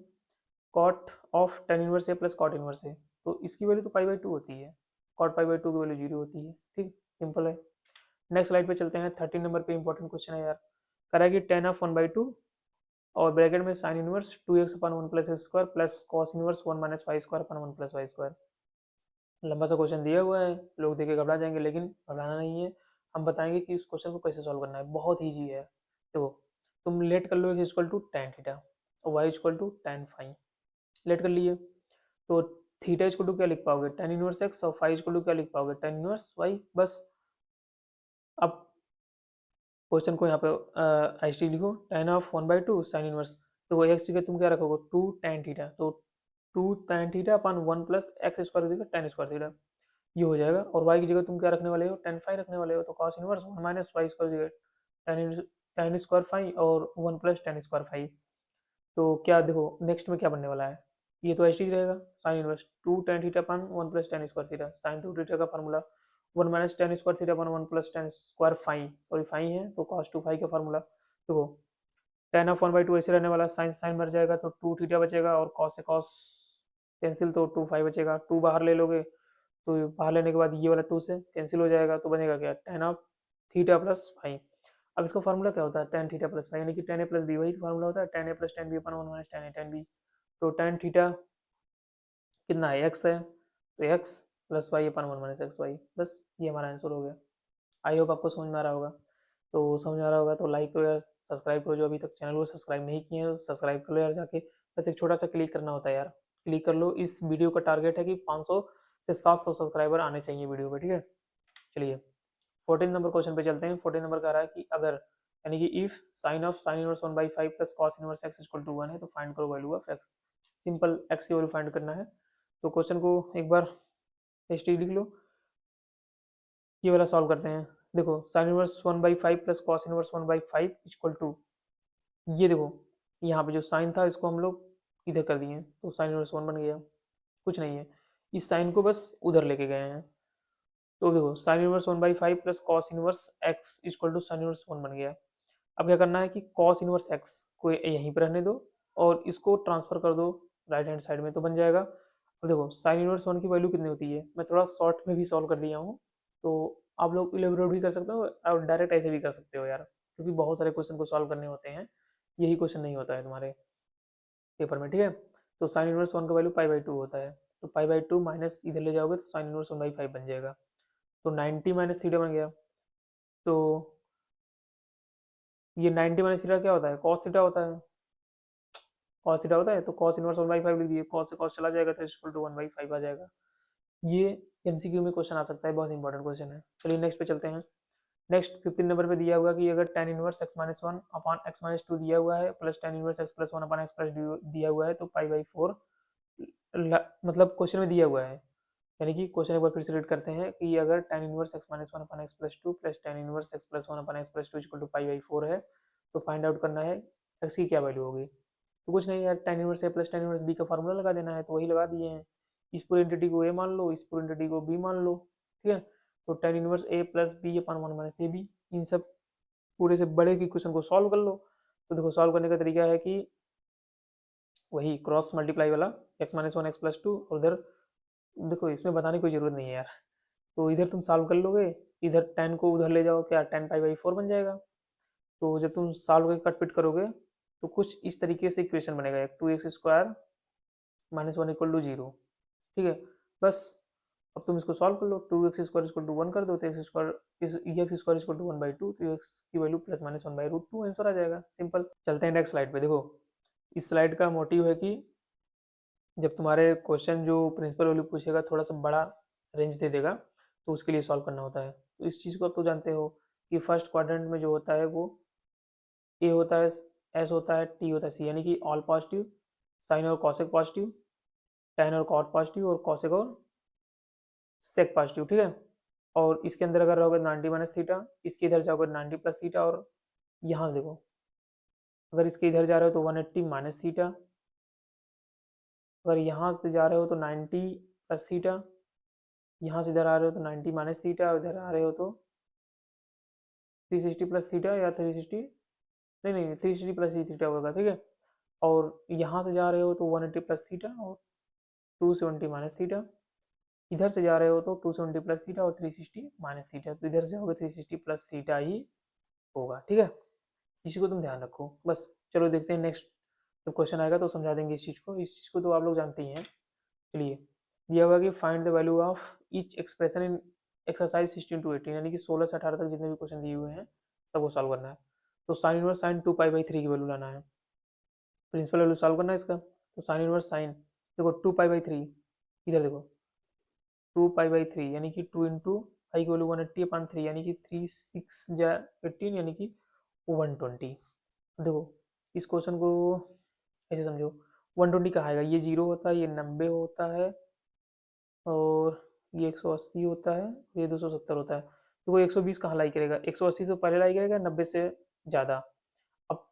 Cot of tan inverse a plus cot inverse a, तो इसकी वैल्यू तो पाई/2 होती है, कॉट पाई/2 की वैल्यू 0 होती है, ठीक, सिंपल है। नेक्स्ट स्लाइड पे चलते हैं। 13 नंबर पे इंपॉर्टेंट क्वेश्चन है यार। कह रहा है कि tan ऑफ 1/2 और ब्रैकेट में sine inverse 2x upon 1 plus x square plus cos inverse 1 minus y square upon 1 plus y square. लंबा सा क्वेश्चन दिया हुआ है, लोग देख के घबरा जाएंगे, लेकिन घबराना नहीं है। हम बताएंगे कि इस क्वेश्चन को कैसे सॉल्व करना है, बहुत ईजी है। देखो तुम लेट कर लो x equal to tan theta और y equal to tan fine, let कर लिए। तो थीटा इक्वल टू क्या लिख पाओगे, tan इनवर्स x, और फाई इक्वल टू क्या लिख पाओगे, tan इनवर्स y। बस अब क्वेश्चन को यहाँ पे एच टी लिखो, tan ऑफ 1/2 साइन इनवर्स। तो एक्स जगह तुम क्या रखोगे, 2 tan थीटा, तो 2 tan theta upon 1 plus x square की जगह tan स्क्वायर थीटा, ये हो जाएगा। और y की जगह तुम क्या रखने वाले हो, tan फाई रखने वाले हो, तो cos inverse 1 minus y square की जगह tan स्क्वायर फाई और 1 प्लस tan स्क्वायर फाई। तो क्या देखो नेक्स्ट में क्या बनने वाला है, ये तो एच टी रहेगा। Sine inverse 2 tan theta upon 1 plus tan square theta, sine 2 theta का formula 1 minus tan square theta upon 1 plus tan square phi, sorry phi है तो cos 2 फाई का फार्मूला। देखो tan ऑफ 1/2 ऐसे रहने वाला, साइन साइन मर जाएगा तो 2 थीटा बचेगा, और cos से cos कैंसिल तो 2 फाई बचेगा। 2 बाहर ले लोगे तो बाहर लेने के बाद ये वाला 2 से कैंसिल हो जाएगा, तो बनेगा क्या, tan of theta plus phi. अब इसका फार्मूला क्या होता है, tan थीटा प्लस फाई, यानी कि tan a प्लस बी, वही फार्मूला होता है, tan a plus tan b upon 1 minus tan a tan b। तो tan थीटा कितना है, एक्स है, तो x plus y upon 1 minus x Y. बस ये हमारा आंसर हो गया। आई होप आपको समझ में आ रहा होगा। तो समझ में आ रहा होगा तो लाइक करो यार, सब्सक्राइब करो, जो अभी तक चैनल को सब्सक्राइब नहीं किए हैं सब्सक्राइब कर लो यार जाके। बस एक छोटा सा क्लिक करना होता है यार, क्लिक कर लो। इस वीडियो का टारगेट है कि 500 से 700 सब्सक्राइबर आने चाहिए वीडियो पे, ठीक है। चलिए 14 नंबर क्वेश्चन पे चलते हैं। 14 नंबर कह रहा है कि अगर, यानी कि if sine of sine inverse 1/5 plus cos inverse x equal to 1 है, तो फाइंड करो value of x. Simple x की वैल्यू फाइंड करना है। तो क्वेश्चन को एक बार एच लिख लो, ये वाला सॉल्व करते हैं। देखो sine inverse 1/5 plus cos inverse 1/5 equal to, ये देखो यहाँ पे जो साइन था इसको हम लोग इधर कर दिए, तो साइन इनवर्स 1 बन गया। कुछ नहीं है, इस साइन को बस उधर लेके गए हैं। तो देखो sine inverse 1/5 plus cos inverse x equal to sine inverse 1 बन गया। अब क्या करना है कि कॉस इनवर्स एक्स को यहीं पर रहने दो और इसको ट्रांसफर कर दो राइट हैंड साइड में, तो बन जाएगा। अब देखो साइन इनवर्स 1 की वैल्यू कितनी होती है, मैं थोड़ा शॉर्ट में भी सॉल्व कर दिया हूँ, तो आप लोग इलेबोरेट भी कर सकते हो और डायरेक्ट ऐसे भी कर सकते हो यार, क्योंकि बहुत सारे क्वेश्चन को सॉल्व करने होते हैं, यही क्वेश्चन नहीं होता है तुम्हारे पेपर में, ठीक है। तो साइन इनवर्स 1 का वैल्यू पाई/2 होता है, तो पाई/2 माइनस इधर ले जाओगे तो साइन इनवर्स 1/5 बन जाएगा। तो 90 माइनस थीटा बन गया। तो ये 90 माइनस थीटा क्या होता है, कॉस थीटा होता है। कॉस थीटा होता है, तो कॉस इनवर्स 1/5 लिख दिए, कॉस से कॉस चला जाएगा तो इक्वल टू 1/5 आ जाएगा। ये एमसीक्यू में क्वेश्चन आ सकता है, बहुत इंपॉर्टेंट क्वेश्चन है। चलिए नेक्स्ट पे चलते हैं। नेक्स्ट 15 नंबर पे दिया हुआ कि अगर tan inverse x minus one upon x minus two दिया हुआ है plus tan inverse x plus one upon x plus दिया हुआ है तो पाई/4 मतलब क्वेश्चन में दिया हुआ है, यानी कि क्वेश्चन एक बार फिर से रीड करते हैं कि अगर tan inverse x minus one upon x plus two plus tan inverse x plus one upon x plus two equal to पाई/4 है, तो फाइंड आउट करना है x की क्या वैल्यू होगी। तो कुछ नहीं यार, tan inverse a plus tan inverse b का फॉर्मूला लगा देना है, तो वही लगा दिए हैं। इस पूरी एंटिटी को a मान लो, इस पूरी एंटिटी को b मान लो, ठीक है। तो tan inverse a plus b upon one minus a b, इन सब पूरे से बड़े की क्वेश्चन को सॉल्व कर लो। तो देखो सॉल्व करने का तरीका है कि वही क्रॉस मल्टीप्लाई वाला, x minus one x plus to, और उधर देखो इसमें बताने की कोई जरूरत नहीं है यार, तो इधर तुम सॉल्व कर लोगे, इधर टेन को उधर ले जाओ, क्या टेन पाई/4 बन जाएगा। तो जब तुम सॉल्व करके कट पिट करोगे तो कुछ इस तरीके से इक्वेशन बनेगा, 2x² minus one equal to 0, ठीक है। बस अब तुम इसको सॉल्व कर लो, 2x² इक्वल टू 1 कर दो तो x² इक्वल टू 1/2, तो x की वैल्यू प्लस माइनस 1/√2 आंसर आ जाएगा, सिंपल। चलते हैं नेक्स्ट स्लाइड पे। देखो इस स्लाइड का मोटिव है कि जब तुम्हारे क्वेश्चन जो प्रिंसिपल वैल्यू पूछेगा थोड़ा सा बड़ा रेंज दे देगा, तो उसके लिए सॉल्व करना होता है। तो इस चीज़ को अब तो जानते हो कि फर्स्ट क्वाड्रेंट में जो होता है वो ए होता है, एस होता है, टी होता है, सी, यानी कि ऑल पॉजिटिव, साइन और कॉसेक पॉजिटिव, टेन और कॉट पॉजिटिव, और कॉसेक और सेक पॉजिटिव, ठीक है। और इसके अंदर अगर रहोगे 90 माइनस थीटा, इसके इधर जाओगे 90 प्लस थीटा, और यहाँ से देखो अगर इसके इधर जा रहे हो तो 180 माइनस थीटा, अगर यहाँ से जा रहे हो तो 90 प्लस थीटा, यहाँ से इधर आ रहे हो तो 90 माइनस थीटा, और इधर आ रहे हो तो 360 प्लस थीटा, या 360, नहीं नहीं 360 प्लस ही थीटा होगा, ठीक है। और यहाँ से जा रहे हो तो 180 प्लस थीटा और 270 माइनस थीटा, इधर से जा रहे हो तो 270 प्लस थीटा और 360 माइनस थीटा, तो इधर से होगा 360 प्लस थीटा ही होगा, ठीक है। इसी को तुम ध्यान रखो बस। चलो देखते हैं नेक्स्ट, जब क्वेश्चन आएगा तो समझा देंगे इस चीज़ को, इस चीज़ को तो आप लोग जानते ही हैं। चलिए दिया हुआ कि find the value of each expression in exercise 16 to 18, यानी कि 16 से 18 तक जितने भी क्वेश्चन दिए हुए हैं सबको सॉल्व करना है। तो साइन इनवर्स साइन 2π/3 की वैल्यू लाना है, प्रिंसिपल वैल्यू सॉल्व करना है इसका। तो साइन इनवर्स साइन देखो 2π/3, इधर देखो 2π/3 यानी कि 2 इंटू आई की वैल्यू 180/3, यानी कि 3 6 जा 18, यानी कि 120। देखो इस क्वेश्चन को ऐसे समझो, 120 कहाँ आएगा, ये 0 होता है, ये 90 होता है, और ये 180 होता है, ये 270 होता है। तो वो 120 कहाँ लाई करेगा, 180 से पहले लाई करेगा, 90 से ज़्यादा। अब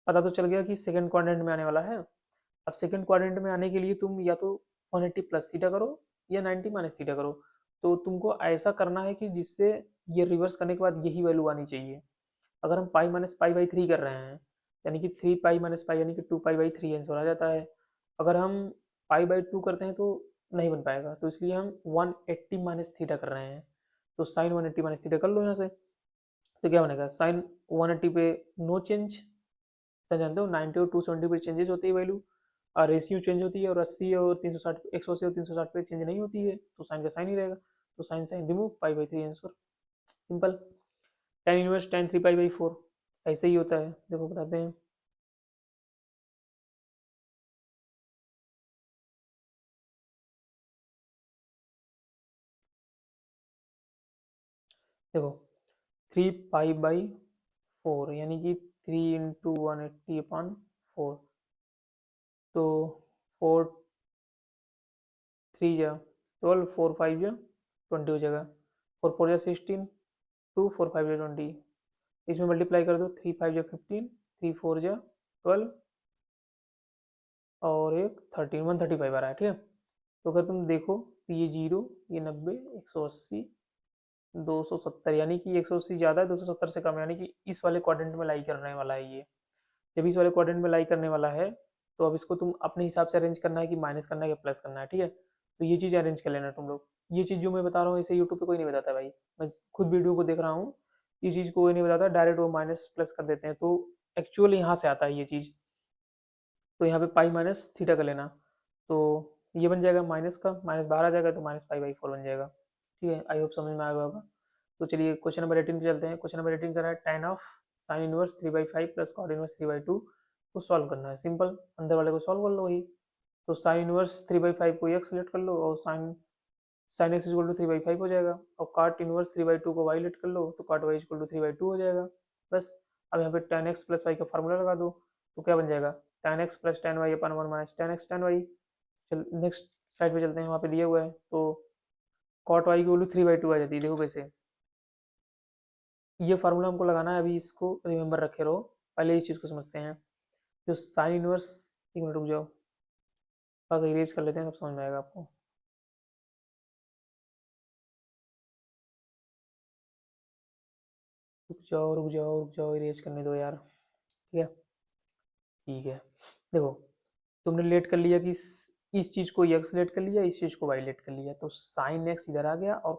पता तो चल गया कि सेकंड क्वाड्रेंट में आने वाला है। अब सेकंड क्वाड्रेंट में आने के लिए तुम या तो 180 प्लस थीटा करो या 90 माइनस थीटा करो। तो तुमको ऐसा करना है कि जिससे ये रिवर्स करने के बाद यही वैल्यू आनी चाहिए। अगर हम पाई माइनस पाई/3 कर रहे हैं, यानी कि 3 पाई माइनस पाई यानी कि 2π/3 आंसर आ जाता है। अगर हम पाई/2 करते हैं तो नहीं बन पाएगा, तो इसलिए हम 180 माइनस थीटा कर रहे हैं। तो साइन 180 माइनस थीटा कर लो यहाँ से, तो क्या बनेगा, साइन 180 पे नो चेंज, क्या जानते हो 90 और 270 पे चेंजेस होती है वैल्यू, और रेशियो चेंज होती है, और 80 और 360, 180 और 360 पे चेंज नहीं होती है, तो साइन का साइन ही रहेगा। तो साइन साइन रिमूव, पाई/3 answer, simple. tan inverse tan 3π/4 ऐसे ही होता है, देखो बताते हैं। देखो 3π/4 यानी कि 3 इंटू 180/4, तो 4 3 जा 12, 4 5 जा 20 हो जाएगा, 4 4 जा 16, 2 4 5 जा 20, इसमें मल्टीप्लाई कर दो, 3 5 जा 15, 3 4 जा 12, और एक 13, 135 आ रहा है, ठीक है। तो अगर तुम देखो तो ये 0, ये 90, 180, 270, यानी कि 180 ज़्यादा है, 270 से कम है, यानी कि इस वाले क्वाड्रेंट में लाई करने वाला है ये। जब इस वाले क्वाड्रेंट में लाई करने वाला है तो अब इसको तुम अपने हिसाब से अरेंज करना है कि माइनस करना है या प्लस करना है, ठीक है। तो ये चीज़ अरेंज कर लेना तुम लोग। ये चीज़ जो मैं बता रहा हूँ इसे यूट्यूब पे कोई नहीं बताता भाई, मैं खुद वीडियो को देख रहा हूँ, ये चीज़ कोई नहीं बताता, डायरेक्ट वो माइनस प्लस कर देते हैं, तो एक्चुअल यहाँ से आता है ये चीज़। तो यहाँ पे पाई माइनस थीटा कर लेना, तो ये बन जाएगा माइनस का माइनस बाहर आ जाएगा, तो -π/4 बन जाएगा, ठीक है। आई होप समझ में आ गया होगा। तो चलिए क्वेश्चन नंबर 18 पे चलते हैं। क्वेश्चन नंबर 18 कर रहा है tan of sine inverse 3/5 plus cot inverse 3/2 को सॉल्व करना है, सिंपल, अंदर वाले को सॉल्व कर लो वही। तो साइन इनवर्स 3/5 को एक्स लेट कर लो और sine sine x equal to 3/5 हो जाएगा, और काट इनवर्स 3/2 को वाई लेट कर लो तो काट वाई इक्वल टू 3/2 हो जाएगा। बस अब यहाँ पे tan x प्लस वाई का फार्मूला लगा दो, तो क्या बन जाएगा, tan x plus tan y upon 1 minus tan x tan y. चल नेक्स्ट साइड पे चलते हैं, वहाँ पे दिया हुआ है, तो कॉट वाई की वैल्यू 3/2 आ जाती है, देखो कैसे। ये फार्मूला हमको लगाना है, अभी इसको रिमेंबर रखे रहो, पहले इस चीज़ को समझते हैं। जो साइन इनवर्स, एक मिनट रुक जाओ, थोड़ा सा इरेज कर लेते हैं, तब समझ में आएगा आपको। रुक जाओ रुक जाओ रुक जाओ, इरेज करने दो यार। ठीक है, ठीक है, देखो तुमने लेट कर लिया कि इस चीज को एक्स लेट कर लिया, इस चीज को वाई लेट कर लिया, तो साइन एक्स इधर आ गया और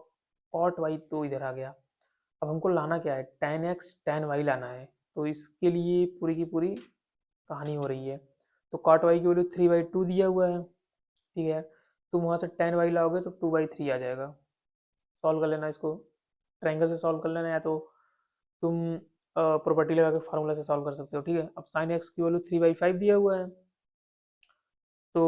कॉट वाई तो इधर आ गया। अब हमको लाना क्या है, टेन एक्स टेन वाई लाना है, तो इसके लिए पूरी की पूरी कहानी हो रही है। तो कॉट वाई की वैल्यू 3/2 दिया हुआ है, ठीक है, तुम वहां से टेन वाई लाओगे तो 2/3 आ जाएगा। सॉल्व कर लेना इसको, ट्रायंगल से सॉल्व कर लेना, या तो तुम प्रॉपर्टी लगा के फार्मूला से सॉल्व कर सकते हो। ठीक है, अब साइन एक्स की वैल्यू 3/5 दिया हुआ है, तो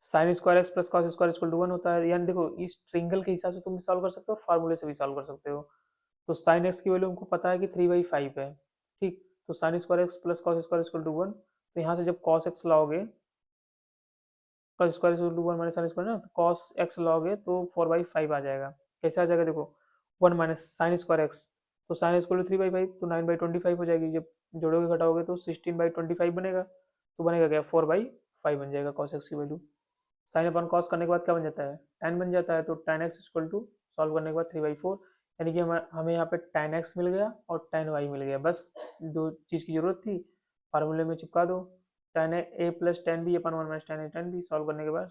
sine square x plus cos square equal to 1 होता है, यानी देखो इस ट्रिंगल के हिसाब से तुम भी सॉल्व कर सकते हो और फार्मूले से भी सॉल्व कर सकते हो। तो साइन एक्स की वैल्यू हमको पता है कि 3/5 है, ठीक, तो sine square x plus cos square equal to 1, तो यहाँ से जब कॉस एक्स लाओगे, cos square equal to 1 minus sine square ना, तो कॉस एक्स लाओगे तो 4/5 आ जाएगा। कैसे आ जाएगा, देखो 1 माइनस साइन स्क्वायर एक्स, तो साइन इक्वल टू 3/5, तो 9/25 हो जाएगी, जब जोड़ोगे घटाओगे तो 16/25 बनेगा, तो बनेगा क्या, 4/5 बन जाएगा कॉस एक्स की वैल्यू। साइन अपन कॉस करने के बाद क्या बन जाता है, tan बन जाता है, तो tan x equal to solve करने के बाद 3/4, यानी कि हमें यहाँ पे tan x मिल गया और tan y मिल गया, बस दो चीज़ की जरूरत थी, फार्मूले में चिपका दो। tan a plus tan b upon 1 minus tan a tan b, solve करने के बाद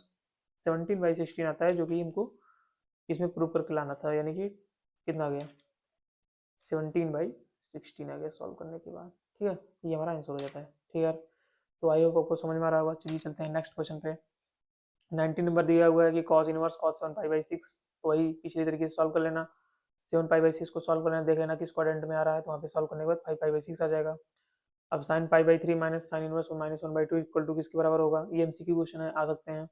17/16 आता है, जो कि हमको इसमें प्रूव करके लाना था, यानी कि कितना आ गया, 17/16 आ गया सॉल्व करने के बाद। ठीक है, ये हमारा आंसर हो जाता है। ठीक है, तो आई होप आपको समझ में आ रहा होगा। चलिए चलते हैं नेक्स्ट क्वेश्चन पे। 19 नंबर दिया हुआ है कि cos इनवर्स cos 7π/6, तो वही पिछले तरीके से सॉल्व कर लेना। 7π/6 को सॉल्व कर लेना, देख लेना किस क्वाड्रेंट में आ रहा है, तो वहाँ पे सॉल्व करने के बाद 5π/6 आ जाएगा। अब sin π/3 minus sine inverse -1/2 equal to किसके बराबर होगा, ये एमसीक्यू क्वेश्चन है, आ सकते हैं।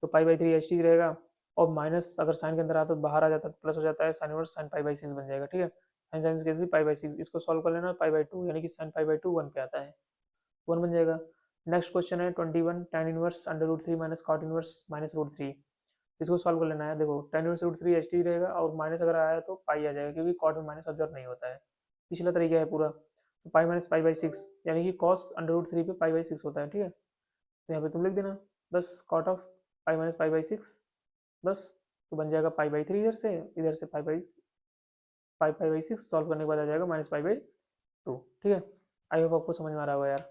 तो π/3 एच टी रहेगा, और माइनस अगर साइन के अंदर आता तो बाहर आ जाता है, तो प्लस हो जाता है, साइन इनवर्स sin π/6 बन जाएगा। ठीक है, साइन साइन कैसे π/6, इसको सॉल्व कर लेना, π/2 यानी कि sin π/2 1 पे आता है, 1 बन जाएगा। नेक्स्ट क्वेश्चन है 21, tan inverse √3 minus cot inverse -√3, इसको सॉल्व कर लेना है। देखो tan इनवर्स √3 एच टी रहेगा, और माइनस अगर आया तो पाई आ जाएगा, क्योंकि कॉट में माइनस ऑब्जर्व नहीं होता है, पिछला तरीका है पूरा। तो पाई माइनस π/6, यानी कि कॉस √3 पे π/6 होता है। ठीक है, तो यहाँ पे तुम लिख देना बस कॉट ऑफ पाई माइनस π/6, बस, तो बन जाएगा π/3, इधर से π/6 सॉल्व करने के बाद आ जाएगा -π/2। ठीक है, आई होप आपको समझ में आ रहा होगा यार।